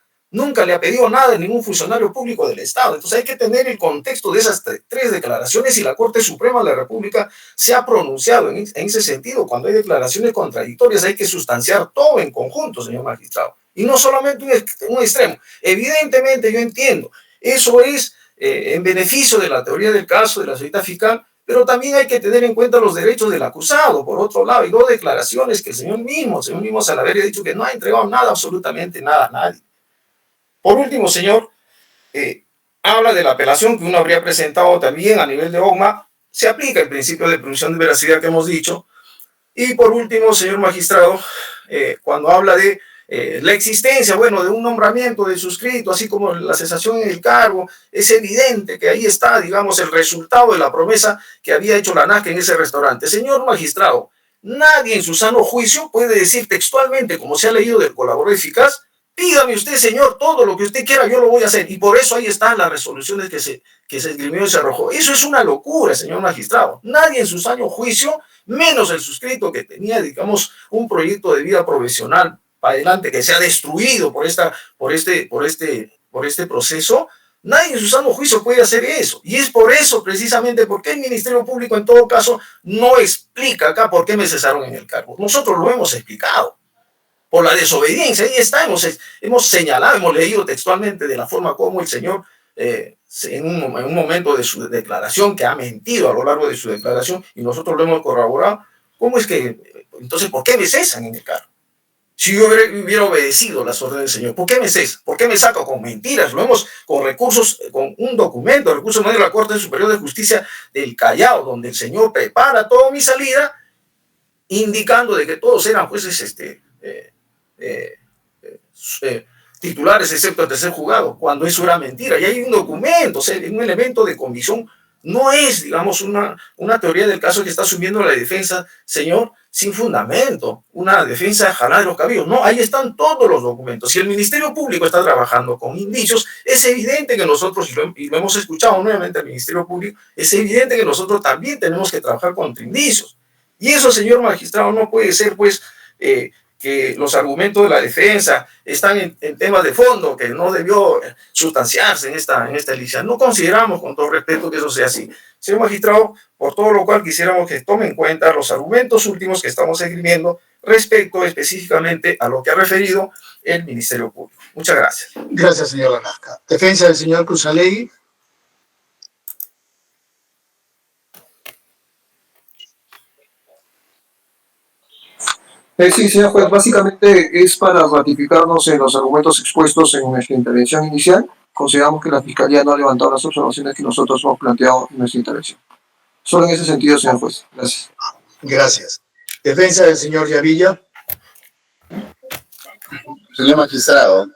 le ha pedido nada a ningún funcionario público del Estado. Entonces hay que tener el contexto de esas 3 declaraciones y la Corte Suprema de la República se ha pronunciado en ese sentido. Cuando hay declaraciones contradictorias hay que sustanciar todo en conjunto, señor magistrado. Y no solamente un extremo. Evidentemente yo entiendo, eso es en beneficio de la teoría del caso de la señorita fiscal, pero también hay que tener en cuenta los derechos del acusado. Por otro lado, hay 2 declaraciones que el señor mismo Salaverry ha dicho que no ha entregado nada, absolutamente nada a nadie. Por último, señor, habla de la apelación que uno habría presentado también a nivel de OMA. Se aplica el principio de presunción de veracidad que hemos dicho. Y por último, señor magistrado, cuando habla de la existencia, bueno, de un nombramiento de suscrito, así como la cesación en el cargo, es evidente que ahí está, digamos, el resultado de la promesa que había hecho la Nazca en ese restaurante. Señor magistrado, nadie en su sano juicio puede decir textualmente, como se ha leído del colaborador eficaz, pídame usted, señor, todo lo que usted quiera, yo lo voy a hacer. Y por eso ahí están las resoluciones que se esgrimió y se arrojó. Eso es una locura, señor magistrado. Nadie en su sano juicio, menos el suscrito que tenía, digamos, un proyecto de vida profesional para adelante que se ha destruido por este proceso, nadie en su sano juicio puede hacer eso. Y es por eso, precisamente, porque el Ministerio Público, en todo caso, no explica acá por qué me cesaron en el cargo. Nosotros lo hemos explicado. Por la desobediencia, ahí está, hemos señalado, hemos leído textualmente de la forma como el señor, en un momento de su declaración, que ha mentido a lo largo de su declaración, y nosotros lo hemos corroborado, ¿cómo es que, entonces, por qué me cesan en el cargo? Si yo hubiera obedecido las órdenes del señor, ¿por qué me cesa? ¿Por qué me saca? Con mentiras, lo hemos, con recursos, con un documento, recursos de la Corte Superior de Justicia del Callao, donde el señor prepara toda mi salida, indicando de que todos eran jueces, titulares excepto el tercer juzgado, cuando eso era mentira. Y hay un documento, o sea, un elemento de convicción. No es, digamos, una teoría del caso que está asumiendo la defensa, señor, sin fundamento, una defensa jalada de los cabellos. No, ahí están todos los documentos. Si el Ministerio Público está trabajando con indicios, es evidente que nosotros, y lo hemos escuchado nuevamente al Ministerio Público, es evidente que nosotros también tenemos que trabajar con indicios. Y eso, señor magistrado, no puede ser, pues, que los argumentos de la defensa están en temas de fondo, que no debió sustanciarse en esta diligencia. No consideramos, con todo respeto, que eso sea así. Señor magistrado, por todo lo cual quisiéramos que tome en cuenta los argumentos últimos que estamos escribiendo respecto específicamente a lo que ha referido el Ministerio Público. Muchas gracias. Gracias, señor Lanasca. Defensa del señor Cruzalegui. Sí, señor juez, básicamente es para ratificarnos en los argumentos expuestos en nuestra intervención inicial. Consideramos que la Fiscalía no ha levantado las observaciones que nosotros hemos planteado en nuestra intervención. Solo en ese sentido, señor juez. Gracias. Gracias. Defensa del señor Yavilla. Señor magistrado,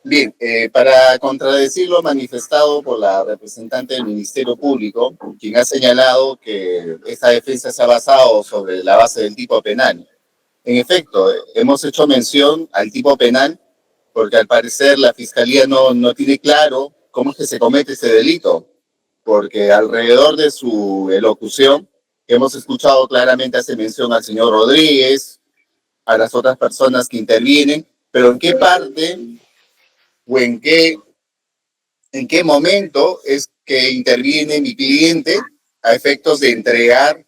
bien, para contradecir lo manifestado por la representante del Ministerio Público, quien ha señalado que esta defensa se ha basado sobre la base del tipo penal. En efecto, hemos hecho mención al tipo penal porque al parecer la Fiscalía no tiene claro cómo es que se comete ese delito, porque alrededor de su elocución hemos escuchado claramente hace mención al señor Rodríguez, a las otras personas que intervienen, pero ¿en qué parte o en qué momento es que interviene mi cliente a efectos de entregar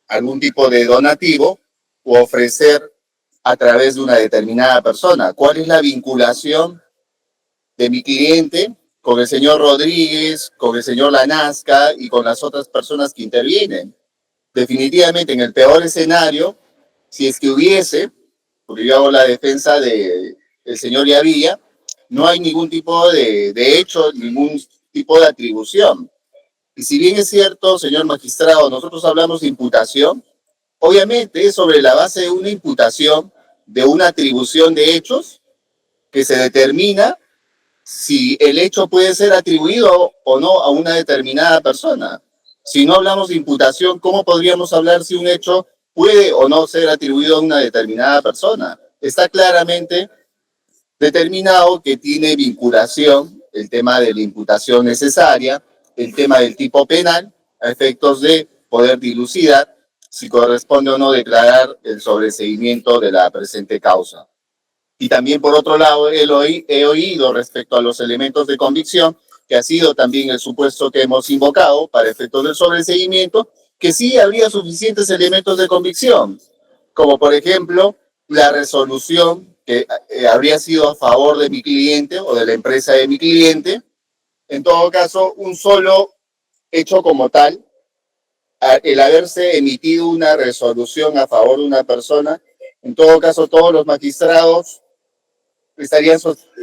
algún tipo de donativo o ofrecer a través de una determinada persona? ¿Cuál es la vinculación de mi cliente con el señor Rodríguez, con el señor Lanasca y con las otras personas que intervienen? Definitivamente, en el peor escenario, si es que hubiese, porque yo hago la defensa del señor Yavilla, no hay ningún tipo de hecho, ningún tipo de atribución. Y si bien es cierto, señor magistrado, nosotros hablamos de imputación, obviamente es sobre la base de una imputación, de una atribución de hechos, que se determina si el hecho puede ser atribuido o no a una determinada persona. Si no hablamos de imputación, ¿cómo podríamos hablar si un hecho puede o no ser atribuido a una determinada persona? Está claramente determinado que tiene vinculación el tema de la imputación necesaria, el tema del tipo penal, a efectos de poder dilucidar si corresponde o no declarar el sobreseimiento de la presente causa. Y también, por otro lado, he oído respecto a los elementos de convicción, que ha sido también el supuesto que hemos invocado para efectos del sobreseimiento, que sí habría suficientes elementos de convicción, como por ejemplo la resolución que habría sido a favor de mi cliente o de la empresa de mi cliente. En todo caso, un solo hecho como tal, el haberse emitido una resolución a favor de una persona, en todo caso todos los magistrados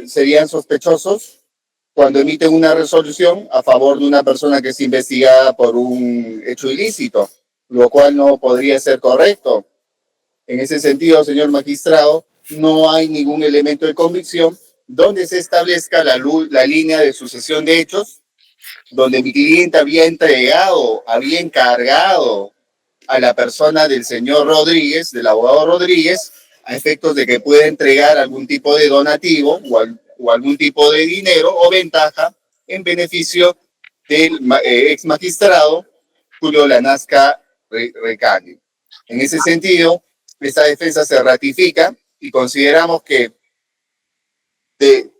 serían sospechosos cuando emiten una resolución a favor de una persona que es investigada por un hecho ilícito, lo cual no podría ser correcto. En ese sentido, señor magistrado, no hay ningún elemento de convicción donde se establezca la línea de sucesión de hechos, donde mi cliente había encargado a la persona del señor Rodríguez, del abogado Rodríguez, a efectos de que pueda entregar algún tipo de donativo o algún tipo de dinero o ventaja en beneficio del ex magistrado Julio Lanasca Recalle. En ese sentido, esta defensa se ratifica y consideramos que de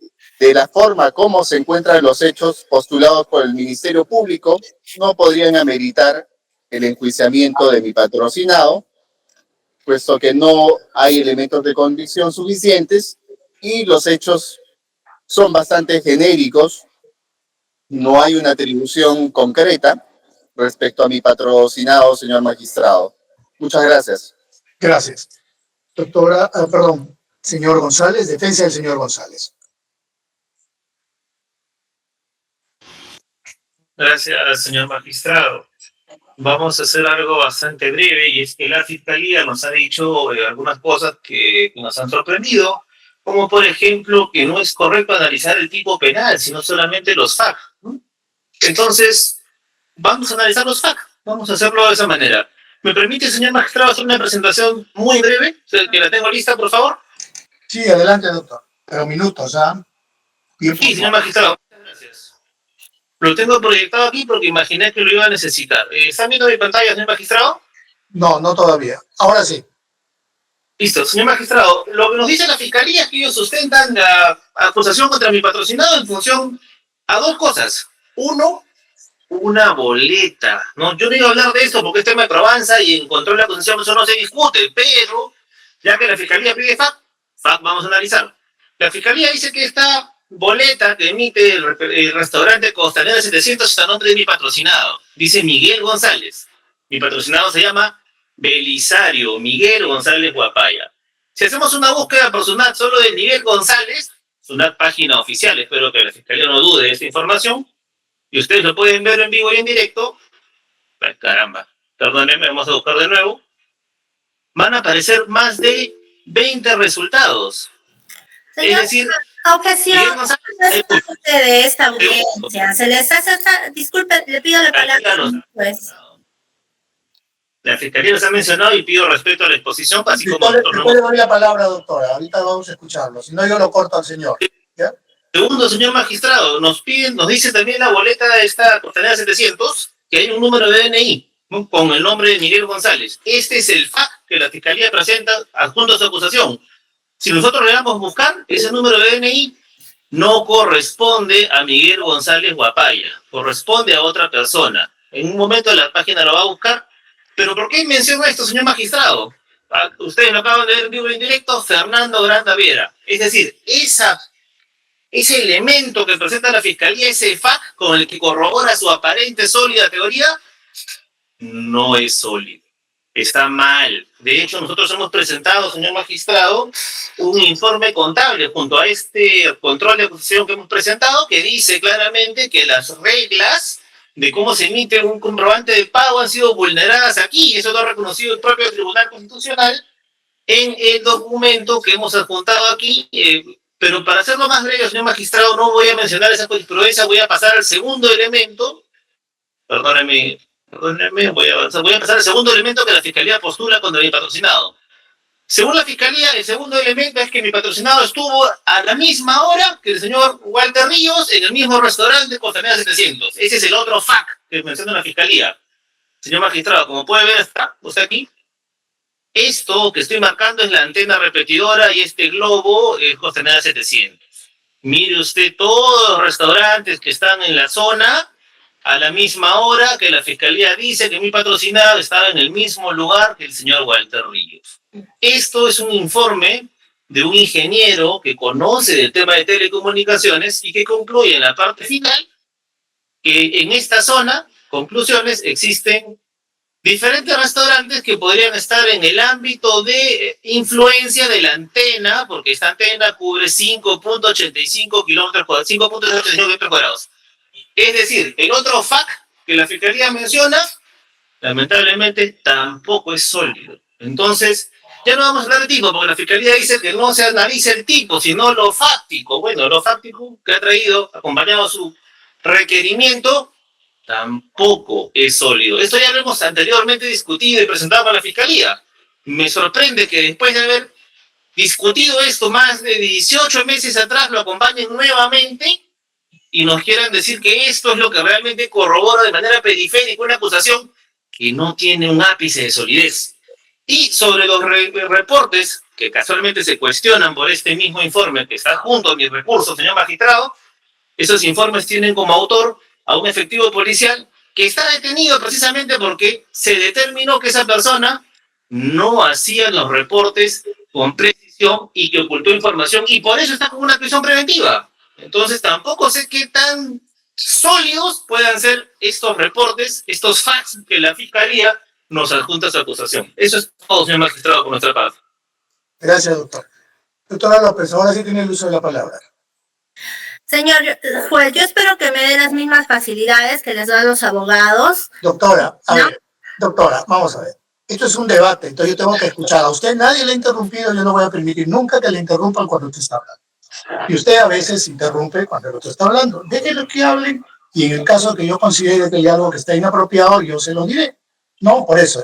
la forma como se encuentran los hechos postulados por el Ministerio Público, no podrían ameritar el enjuiciamiento de mi patrocinado, puesto que no hay elementos de convicción suficientes y los hechos son bastante genéricos, no hay una atribución concreta respecto a mi patrocinado, señor magistrado. Muchas gracias. Gracias. Señor González, defensa del señor González. Gracias, señor magistrado. Vamos a hacer algo bastante breve, y es que la Fiscalía nos ha dicho algunas cosas que nos han sorprendido, como por ejemplo que no es correcto analizar el tipo penal, sino solamente los FAC, ¿no? Entonces, vamos a analizar los FAC, vamos a hacerlo de esa manera. ¿Me permite, señor magistrado, hacer una presentación muy breve? Que la tengo lista, por favor. Sí, adelante, doctor. Pero minutos, ¿ah? Sí, señor magistrado. Muchas gracias. Lo tengo proyectado aquí porque imaginé que lo iba a necesitar. ¿Están viendo mi pantalla, señor magistrado? No, no todavía. Ahora sí. Listo, señor magistrado. Lo que nos dice la fiscalía es que ellos sustentan la acusación contra mi patrocinado en función a dos cosas. Uno, una boleta. No, yo no iba a hablar de esto porque es tema de probanza y en control de acusación eso no se discute, pero ya que la fiscalía pide FAC vamos a analizar. La fiscalía dice que esta boleta que emite el restaurante Costanera 700 está a nombre de mi patrocinado. Dice Miguel González. Mi patrocinado se llama Belisario Miguel González Guapaya. Si hacemos una búsqueda por SUNAT solo de Miguel González, SUNAT página oficial, espero que la fiscalía no dude de esta información, y ustedes lo pueden ver en vivo y en directo. Ay, caramba, perdónenme, vamos a buscar de nuevo. Van a aparecer más de 20 resultados. Señor, Es decir, objeción, Miguel González no es parte de esta audiencia. Se les hace, disculpe, le pido la palabra, pues. la fiscalía nos ha mencionado y pido respeto a la exposición, así como nosotros Después le doy la palabra, doctora. Ahorita vamos a escucharlo. Si no, yo lo corto al señor. ¿Ya? Segundo, señor magistrado, nos dice también la boleta de esta Costanera 700 que hay un número de DNI, ¿no?, con el nombre de Miguel González. Este es el FAC que la fiscalía presenta adjunto a su acusación. Si nosotros le damos buscar, ese número de DNI no corresponde a Miguel González Guapaya, corresponde a otra persona. En un momento la página lo va a buscar. ¿Pero por qué menciono esto, señor magistrado? Ustedes lo acaban de ver en vivo y en directo, Fernando Grandaviera. Es decir, ese elemento que presenta la fiscalía, ese FAC con el que corrobora su aparente sólida teoría, no es sólido. Está mal. De hecho, nosotros hemos presentado, señor magistrado, un informe contable junto a este control de acusación que hemos presentado que dice claramente que las reglas de cómo se emite un comprobante de pago han sido vulneradas aquí, y eso lo ha reconocido el propio Tribunal Constitucional en el documento que hemos adjuntado aquí, pero para hacerlo más breve, señor magistrado, no voy a mencionar esa jurisprudencia, voy a pasar al segundo elemento, perdónenme, voy a pasar al segundo elemento que la Fiscalía postula contra mi patrocinado. Según la Fiscalía, el segundo elemento es que mi patrocinado estuvo a la misma hora que el señor Walter Ríos en el mismo restaurante Costanera 700. Ese es el otro FAC que menciona la Fiscalía. Señor magistrado, como puede ver, está usted aquí. Esto que estoy marcando es la antena repetidora y este globo es Costanera 700. Mire usted todos los restaurantes que están en la zona a la misma hora que la Fiscalía dice que mi patrocinado estaba en el mismo lugar que el señor Walter Ríos. Esto es un informe de un ingeniero que conoce del tema de telecomunicaciones y que concluye en la parte final que en esta zona, conclusiones, existen diferentes restaurantes que podrían estar en el ámbito de influencia de la antena, porque esta antena cubre 5.85 kilómetros cuadrados, 5.85 kilómetros cuadrados. Es decir, el otro FAC que la Fiscalía menciona, lamentablemente tampoco es sólido. Entonces, ya no vamos a hablar de tipo, porque la Fiscalía dice que no se analice el tipo, sino lo fáctico. Bueno, lo fáctico que ha traído, acompañado su requerimiento, tampoco es sólido. Esto ya lo hemos anteriormente discutido y presentado a la Fiscalía. Me sorprende que después de haber discutido esto más de 18 meses atrás, lo acompañen nuevamente y nos quieran decir que esto es lo que realmente corrobora de manera periférica una acusación que no tiene un ápice de solidez. Y sobre los reportes que casualmente se cuestionan por este mismo informe que está junto a mi recurso, señor magistrado, esos informes tienen como autor a un efectivo policial que está detenido precisamente porque se determinó que esa persona no hacía los reportes con precisión y que ocultó información y por eso está con una prisión preventiva. Entonces tampoco sé qué tan sólidos puedan ser estos reportes, estos facts que la Fiscalía nos adjunta a su acusación. Eso es todo, señor magistrado, por nuestra parte. Gracias, doctor. Doctora López, ahora sí tiene el uso de la palabra. Señor juez, yo espero que me dé las mismas facilidades que les dan los abogados. Doctora, a ¿No? ver, doctora, vamos a ver. Esto es un debate, entonces yo tengo que escuchar. A usted nadie le ha interrumpido, yo no voy a permitir nunca que le interrumpan cuando usted está hablando. Y usted a veces interrumpe cuando el otro está hablando. Déjenlo que hablen y en el caso que yo considere que hay algo que está inapropiado, yo se lo diré. No, por eso.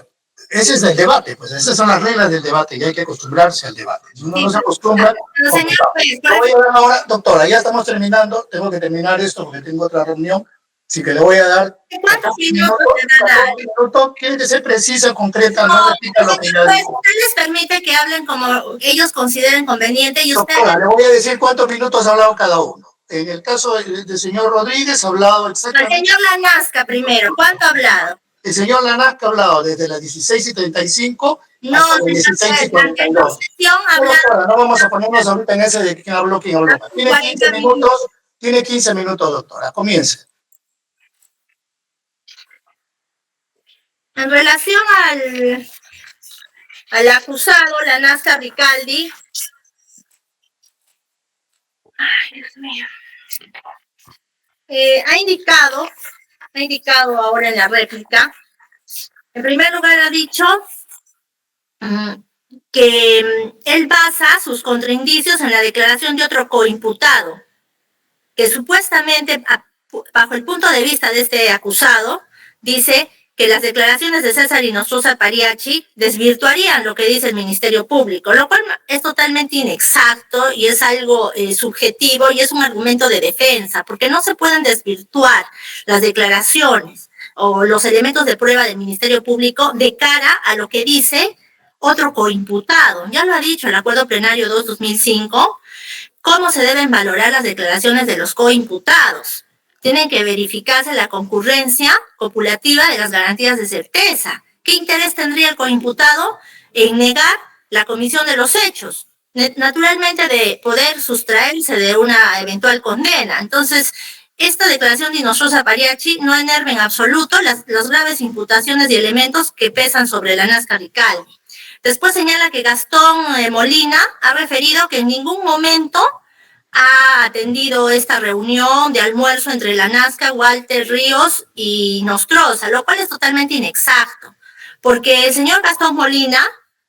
Ese es el debate, pues esas son las reglas del debate y hay que acostumbrarse al debate. Si uno no se acostumbra... Pero, señor juez, Yo voy a hablar ahora, doctora, ya estamos terminando, tengo que terminar esto porque tengo otra reunión. Así que le voy a dar... ¿Cuántos minutos le van a dar? Minutos, tiene que ser precisa, concreta, no No, repita lo que ya pues, dijo. usted les permite que hablen como ellos consideren conveniente y usted... Doctora, le voy a decir cuántos minutos ha hablado cada uno. En el caso del señor Rodríguez, ha hablado El exactamente... señor Lanasca primero, ¿cuánto ha hablado? El señor Lanasca ha hablado desde las 16:35 No, hasta las señor, la 16:42. sesión habla... Doctora, no vamos a ponernos ahorita en ese de quién habló, quién habló. Tiene 15 minutos, doctora. Comience. En relación al acusado, Lanasca Ricaldi, ay, Dios mío, ha indicado ahora en la réplica, en primer lugar ha dicho que él basa sus contraindicios en la declaración de otro coimputado, que supuestamente, bajo el punto de vista de este acusado, dice que las declaraciones de César Inostroza Pariachi desvirtuarían lo que dice el Ministerio Público, lo cual es totalmente inexacto y es algo subjetivo y es un argumento de defensa, porque no se pueden desvirtuar las declaraciones o los elementos de prueba del Ministerio Público de cara a lo que dice otro coimputado. Ya lo ha dicho el Acuerdo Plenario 2-2005, cómo se deben valorar las declaraciones de los coimputados. Tienen que verificarse la concurrencia copulativa de las garantías de certeza. ¿Qué interés tendría el coimputado en negar la comisión de los hechos? Naturalmente, de poder sustraerse de una eventual condena. Entonces, esta declaración de Inostroza Pariachi no enerva en absoluto las graves imputaciones y elementos que pesan sobre Lanasca Ricaldi. Después señala que Gastón Molina ha referido que en ningún momento ha atendido esta reunión de almuerzo entre Lanasca, Walter Ríos y Nostroza, lo cual es totalmente inexacto, porque el señor Gastón Molina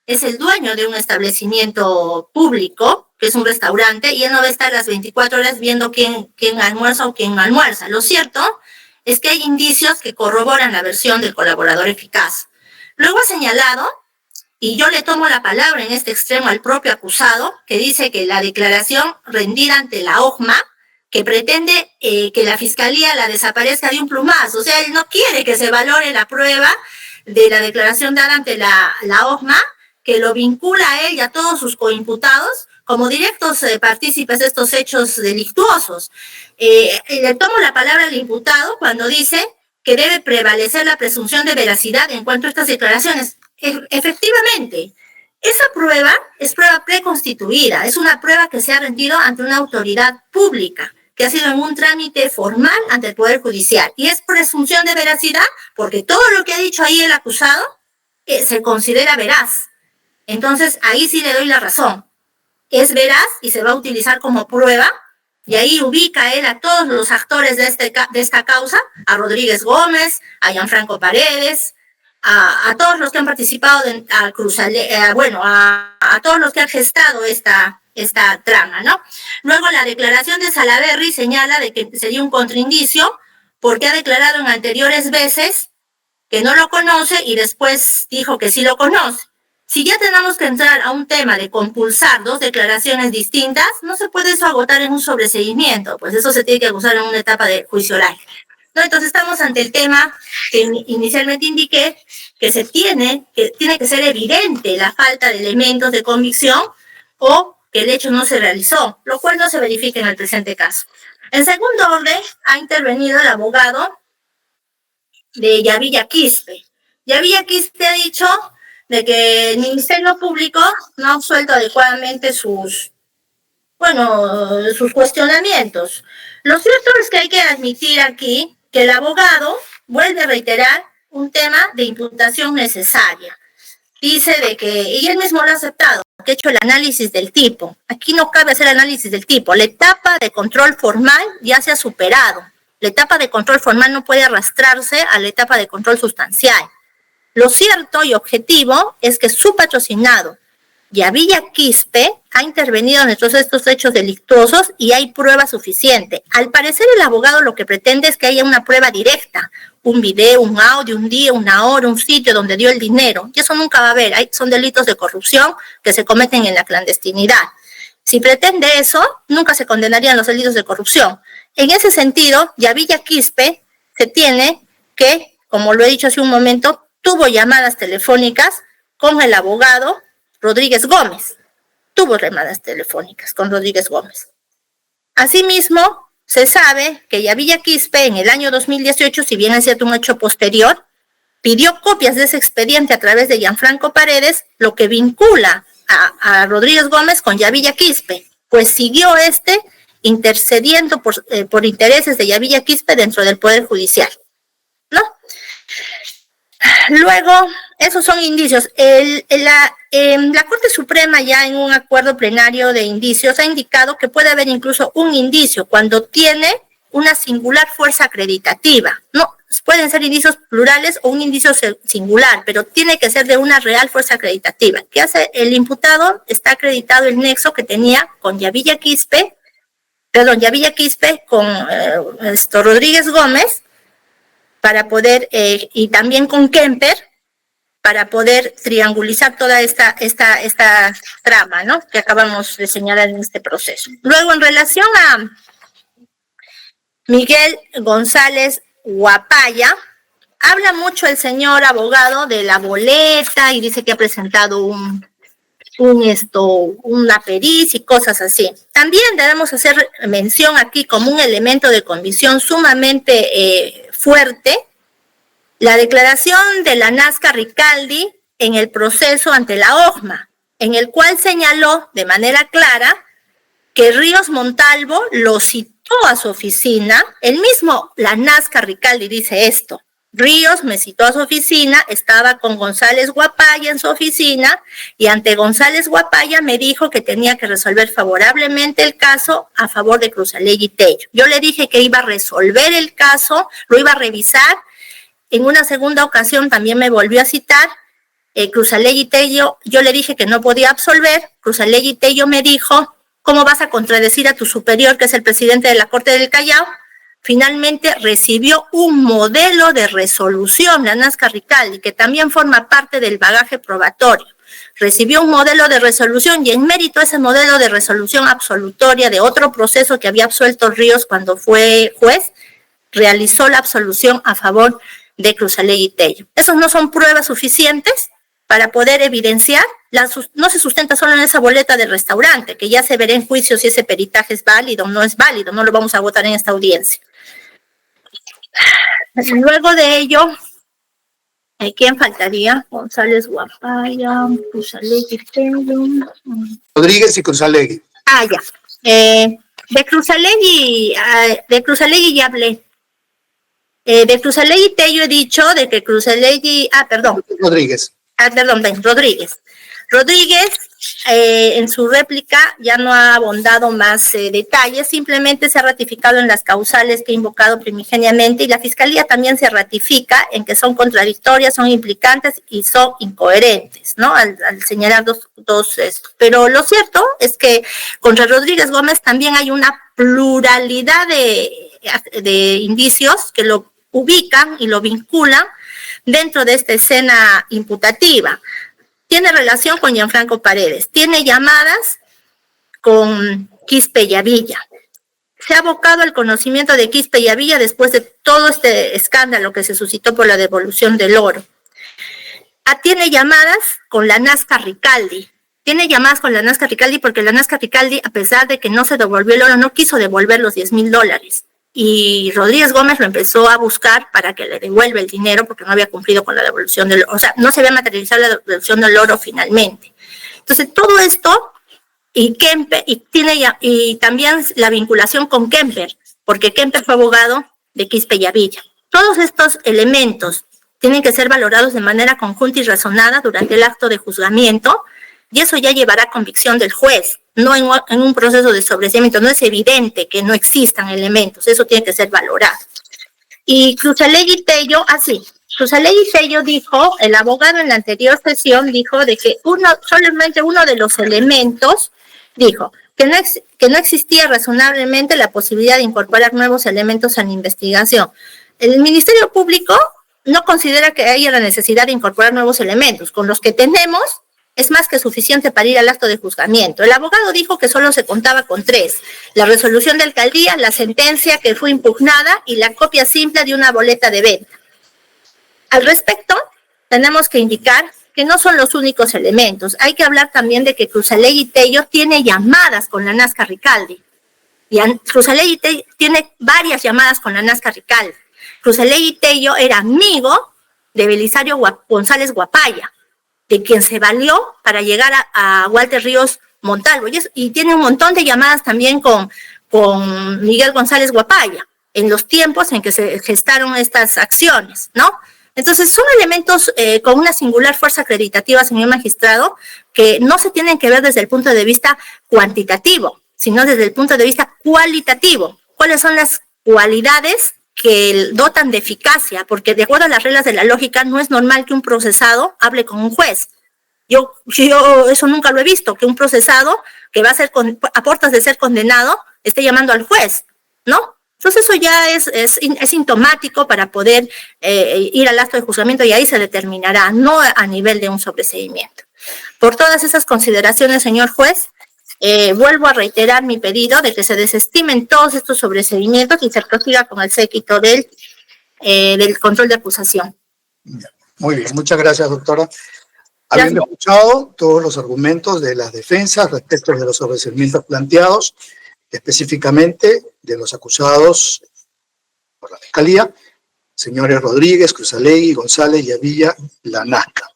es el dueño de un establecimiento público, que es un restaurante, y él no va a estar las 24 horas viendo quién almuerza o quién no almuerza. Lo cierto es que hay indicios que corroboran la versión del colaborador eficaz. Luego ha señalado, y yo le tomo la palabra en este extremo al propio acusado, que dice que la declaración rendida ante la OJMA, que pretende que la fiscalía la desaparezca de un plumazo, o sea, él no quiere que se valore la prueba de la declaración dada ante la OJMA, que lo vincula a él y a todos sus coimputados como directos partícipes de estos hechos delictuosos. Le tomo la palabra al imputado cuando dice que debe prevalecer la presunción de veracidad en cuanto a estas declaraciones. Efectivamente, esa prueba es prueba preconstituida, es una prueba que se ha rendido ante una autoridad pública, que ha sido en un trámite formal ante el Poder Judicial, y es presunción de veracidad porque todo lo que ha dicho ahí el acusado se considera veraz. Entonces, ahí sí le doy la razón. Es veraz y se va a utilizar como prueba, y ahí ubica él a todos los actores de esta causa, a Rodríguez Gómez, a Gianfranco Paredes, a todos los que han participado, a todos los que han gestado esta trama, ¿no? Luego la declaración de Salaverry señala de que sería un contraindicio porque ha declarado en anteriores veces que no lo conoce y después dijo que sí lo conoce. Si ya tenemos que entrar a un tema de compulsar dos declaraciones distintas, no se puede eso agotar en un sobreseguimiento, pues eso se tiene que acusar en una etapa de juicio oral. No, entonces estamos ante el tema que inicialmente indiqué, que tiene que ser evidente la falta de elementos de convicción o que el hecho no se realizó, lo cual no se verifica en el presente caso. En segundo orden, ha intervenido el abogado de Yavilla Quispe. Yavilla Quispe ha dicho de que el Ministerio Público no ha absuelto adecuadamente sus cuestionamientos. Lo cierto es que hay que admitir aquí que el abogado vuelve a reiterar un tema de imputación necesaria. Dice de que, y él mismo lo ha aceptado, que ha hecho el análisis del tipo. Aquí no cabe hacer análisis del tipo. La etapa de control formal ya se ha superado. La etapa de control formal no puede arrastrarse a la etapa de control sustancial. Lo cierto y objetivo es que su patrocinado, Yavilla Quispe, ha intervenido en todos estos hechos delictuosos y hay prueba suficiente. Al parecer el abogado lo que pretende es que haya una prueba directa, un video, un audio, un día, una hora, un sitio donde dio el dinero, y eso nunca va a haber. Son delitos de corrupción que se cometen en la clandestinidad. Si pretende eso, nunca se condenarían los delitos de corrupción. En ese sentido, Yavilla Quispe se tiene que, como lo he dicho hace un momento, tuvo llamadas telefónicas con el abogado Rodríguez Gómez. Tuvo llamadas telefónicas con Rodríguez Gómez. Asimismo, se sabe que Yavilla Quispe en el año 2018, si bien es cierto un hecho posterior, pidió copias de ese expediente a través de Gianfranco Paredes, lo que vincula a Rodríguez Gómez con Yavilla Quispe, pues siguió intercediendo por intereses de Yavilla Quispe dentro del Poder Judicial, ¿no? Luego, esos son indicios. La Corte Suprema ya en un acuerdo plenario de indicios ha indicado que puede haber incluso un indicio cuando tiene una singular fuerza acreditativa. No, pueden ser indicios plurales o un indicio singular, pero tiene que ser de una real fuerza acreditativa. ¿Qué hace el imputado? Está acreditado el nexo que tenía con Yavilla Quispe con Rodríguez Gómez, para poder, y también con Kemper, para poder triangulizar toda esta trama, ¿no?, que acabamos de señalar en este proceso. Luego, en relación a Miguel González Guapaya, habla mucho el señor abogado de la boleta y dice que ha presentado una pericia y cosas así. También debemos hacer mención aquí como un elemento de convicción sumamente fuerte, la declaración de la Nazca Ricaldi en el proceso ante la OJMA, en el cual señaló de manera clara que Ríos Montalvo lo citó a su oficina. El mismo la Nazca Ricaldi dice esto: Ríos me citó a su oficina, estaba con González Guapaya en su oficina y ante González Guapaya me dijo que tenía que resolver favorablemente el caso a favor de Cruzallegui Tello. Yo le dije que iba a resolver el caso, lo iba a revisar. En una segunda ocasión también me volvió a citar Cruzallegui Tello. Yo le dije que no podía absolver. Cruzallegui Tello me dijo: ¿cómo vas a contradecir a tu superior, que es el presidente de la Corte del Callao? Finalmente recibió un modelo de resolución, la Nazca Ricaldi, que también forma parte del bagaje probatorio. Recibió un modelo de resolución y en mérito a ese modelo de resolución absolutoria de otro proceso que había absuelto Ríos cuando fue juez, realizó la absolución a favor de Cruzallegui Tello. Esas no son pruebas suficientes para poder evidenciar, no se sustenta solo en esa boleta del restaurante, que ya se verá en juicio si ese peritaje es válido o no es válido, no lo vamos a votar en esta audiencia. Luego de ello, ¿quién faltaría? González Guapaya, Cruzallegui Tello. Rodríguez y Cruzallegui. Ya. De Cruzallegui ya hablé. De Cruzallegui Tello he dicho de que Cruzallegui... Rodríguez. Rodríguez, en su réplica ya no ha abondado más detalles, simplemente se ha ratificado en las causales que he invocado primigeniamente y la Fiscalía también se ratifica en que son contradictorias, son implicantes y son incoherentes, ¿no? Al señalar dos estos. Pero lo cierto es que contra Rodríguez Gómez también hay una pluralidad de indicios que lo ubican y lo vinculan dentro de esta escena imputativa. Tiene relación con Gianfranco Paredes, tiene llamadas con Quispe y Yavilla. Se ha abocado al conocimiento de Quispe y Yavilla después de todo este escándalo que se suscitó por la devolución del oro. Tiene llamadas con la Nazca Ricaldi. Porque la Nazca Ricaldi, a pesar de que no se devolvió el oro, no quiso devolver los $10,000. Y Rodríguez Gómez lo empezó a buscar para que le devuelva el dinero porque no había cumplido con la devolución del oro, o sea, no se había materializado la devolución del oro finalmente. Entonces, todo esto, y también la vinculación con Kemper, porque Kemper fue abogado de Quispe y Yavilla. Todos estos elementos tienen que ser valorados de manera conjunta y razonada durante el acto de juzgamiento, y eso ya llevará a convicción del juez. No en un proceso de sobreseimiento, no es evidente que no existan elementos, eso tiene que ser valorado. Y Cruzallegui Tello, Cruzallegui Tello dijo, el abogado en la anterior sesión dijo de que solamente uno de los elementos, dijo que no existía razonablemente la posibilidad de incorporar nuevos elementos a la investigación. El Ministerio Público no considera que haya la necesidad de incorporar nuevos elementos, con los que tenemos es más que suficiente para ir al acto de juzgamiento. El abogado dijo que solo se contaba con 3: la resolución de alcaldía, la sentencia que fue impugnada y la copia simple de una boleta de venta. Al respecto, tenemos que indicar que no son los únicos elementos. Hay que hablar también de que Cruzaley y Tello tiene llamadas con la Nazca Ricaldi. Y Cruzaley y Tello tiene varias llamadas con la Nazca Ricaldi. Cruzaley y Tello era amigo de Belisario González Guapaya, de quien se valió para llegar a Walter Ríos Montalvo. Y tiene un montón de llamadas también con Miguel González Guapaya, en los tiempos en que se gestaron estas acciones, ¿no? Entonces, son elementos con una singular fuerza acreditativa, señor magistrado, que no se tienen que ver desde el punto de vista cuantitativo, sino desde el punto de vista cualitativo. ¿Cuáles son las cualidades que dotan de eficacia? Porque de acuerdo a las reglas de la lógica, no es normal que un procesado hable con un juez. Yo eso nunca lo he visto, que un procesado que va a ser a puertas de ser condenado esté llamando al juez, ¿no? Entonces eso ya es sintomático para poder ir al acto de juzgamiento y ahí se determinará, no a nivel de un sobreseimiento. Por todas esas consideraciones, señor juez, vuelvo a reiterar mi pedido de que se desestimen todos estos sobreseimientos y se prosiga con el séquito del control de acusación. Muy bien, muchas gracias, doctora. Habiendo escuchado todos los argumentos de las defensas respecto de los sobreseimientos planteados, específicamente de los acusados por la Fiscalía, señores Rodríguez, Cruzaley, González y Avilla, la Nazca,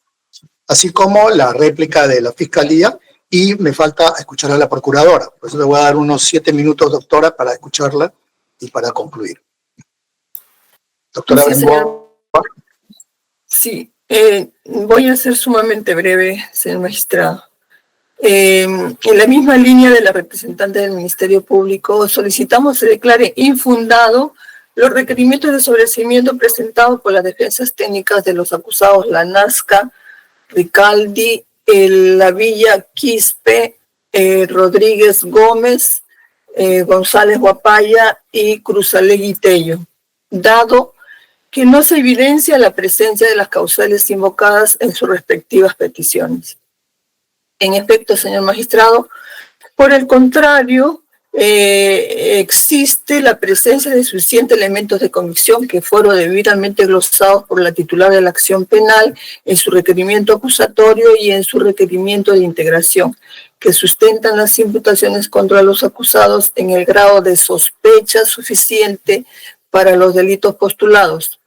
así como la réplica de la Fiscalía, y me falta escuchar a la Procuradora. Por eso le voy a dar unos 7 minutos, doctora, para escucharla y para concluir. Doctora Bengoa. Sí, voy a ser sumamente breve, señor magistrado. En la misma línea de la representante del Ministerio Público, solicitamos se declare infundado los requerimientos de sobreseimiento presentados por las defensas técnicas de los acusados La Nazca, Ricaldi, La Villa, Quispe, Rodríguez Gómez, González Guapaya y Cruzaley y Tello, dado que no se evidencia la presencia de las causales invocadas en sus respectivas peticiones. En efecto, señor magistrado, por el contrario, existe la presencia de suficientes elementos de convicción que fueron debidamente glosados por la titular de la acción penal en su requerimiento acusatorio y en su requerimiento de integración, que sustentan las imputaciones contra los acusados en el grado de sospecha suficiente para los delitos postulados,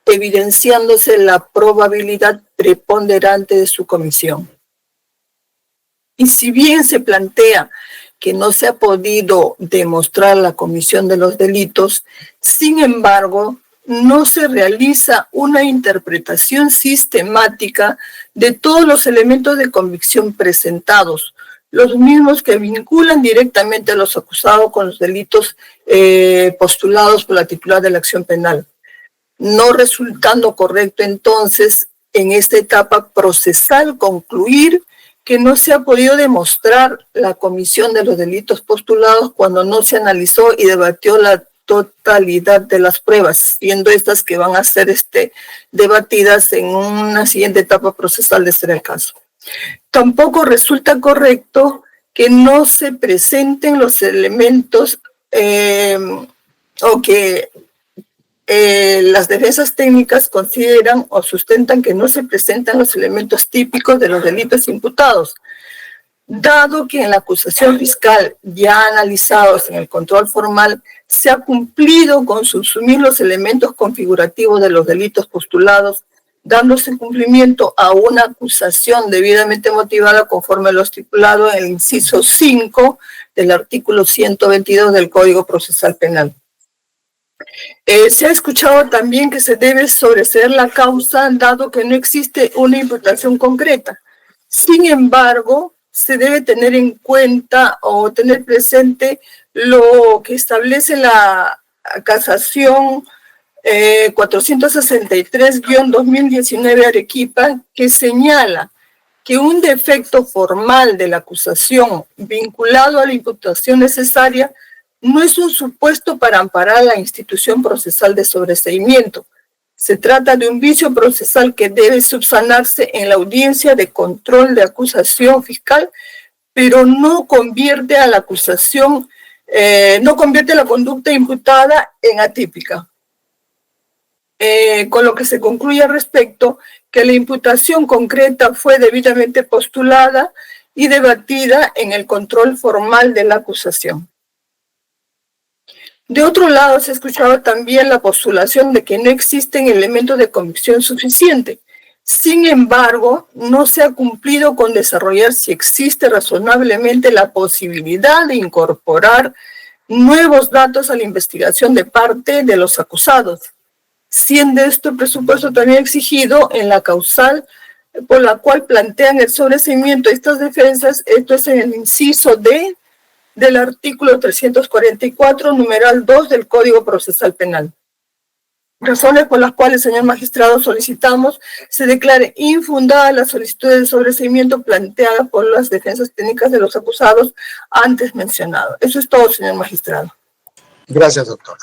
evidenciándose la probabilidad preponderante de su comisión. Y si bien se plantea que no se ha podido demostrar la comisión de los delitos, sin embargo, no se realiza una interpretación sistemática de todos los elementos de convicción presentados, los mismos que vinculan directamente a los acusados con los delitos postulados por la titular de la acción penal, no resultando correcto entonces en esta etapa procesal concluir que no se ha podido demostrar la comisión de los delitos postulados cuando no se analizó y debatió la totalidad de las pruebas, siendo estas que van a ser debatidas en una siguiente etapa procesal de ser el caso. Tampoco resulta correcto que no se presenten los elementos o que las defensas técnicas consideran o sustentan que no se presentan los elementos típicos de los delitos imputados, dado que en la acusación fiscal ya analizados en el control formal se ha cumplido con subsumir los elementos configurativos de los delitos postulados, dándose cumplimiento a una acusación debidamente motivada conforme a lo estipulado en el inciso 5 del artículo 122 del Código Procesal Penal. Se ha escuchado también que se debe sobreseer la causa dado que no existe una imputación concreta. Sin embargo, se debe tener en cuenta o tener presente lo que establece la casación 463-2019 Arequipa, que señala que un defecto formal de la acusación vinculado a la imputación necesaria no es un supuesto para amparar la institución procesal de sobreseimiento, Se trata de un vicio procesal que debe subsanarse en la audiencia de control de acusación fiscal, pero no convierte a la acusación, no convierte la conducta imputada en atípica. Con lo que se concluye al respecto que la imputación concreta fue debidamente postulada y debatida en el control formal de la acusación. De otro lado, se escuchaba también la postulación de que no existen elementos de convicción suficiente. Sin embargo, no se ha cumplido con desarrollar si existe razonablemente la posibilidad de incorporar nuevos datos a la investigación de parte de los acusados, siendo este presupuesto también exigido en la causal por la cual plantean el sobreseimiento de estas defensas. Esto es en el inciso D del artículo 344, numeral 2 del Código Procesal Penal. Razones por las cuales, señor magistrado, solicitamos se declare infundada la solicitud de sobreseimiento planteada por las defensas técnicas de los acusados antes mencionados. Eso es todo, señor magistrado. Gracias, doctor.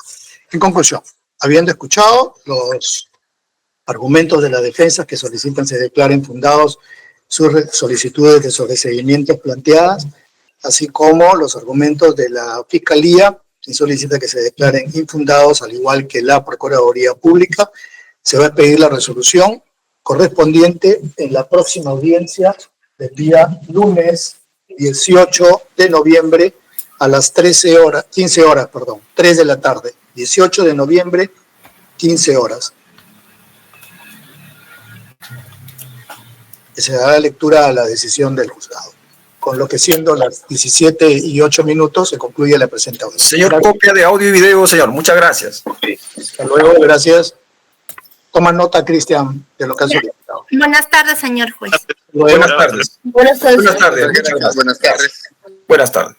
En conclusión, habiendo escuchado los argumentos de la defensa que solicitan se declaren fundados sus solicitudes de sobreseimiento planteadas, así como los argumentos de la Fiscalía, que solicita que se declaren infundados, al igual que la Procuraduría Pública, se va a expedir la resolución correspondiente en la próxima audiencia del día lunes 18 de noviembre a las 3 de la tarde, 18 de noviembre, 15 horas. Se dará lectura a la decisión del juzgado. Con lo que siendo las 17:08 se concluye la presente audiencia. Señor, gracias. Copia de audio y video, señor. Muchas gracias. Hasta luego, gracias. Toma nota, Cristian, de lo que ha solicitado. Buenas tardes, señor juez. Buenas tardes. Buenas tardes. Buenas tardes. Buenas tardes. Buenas tardes.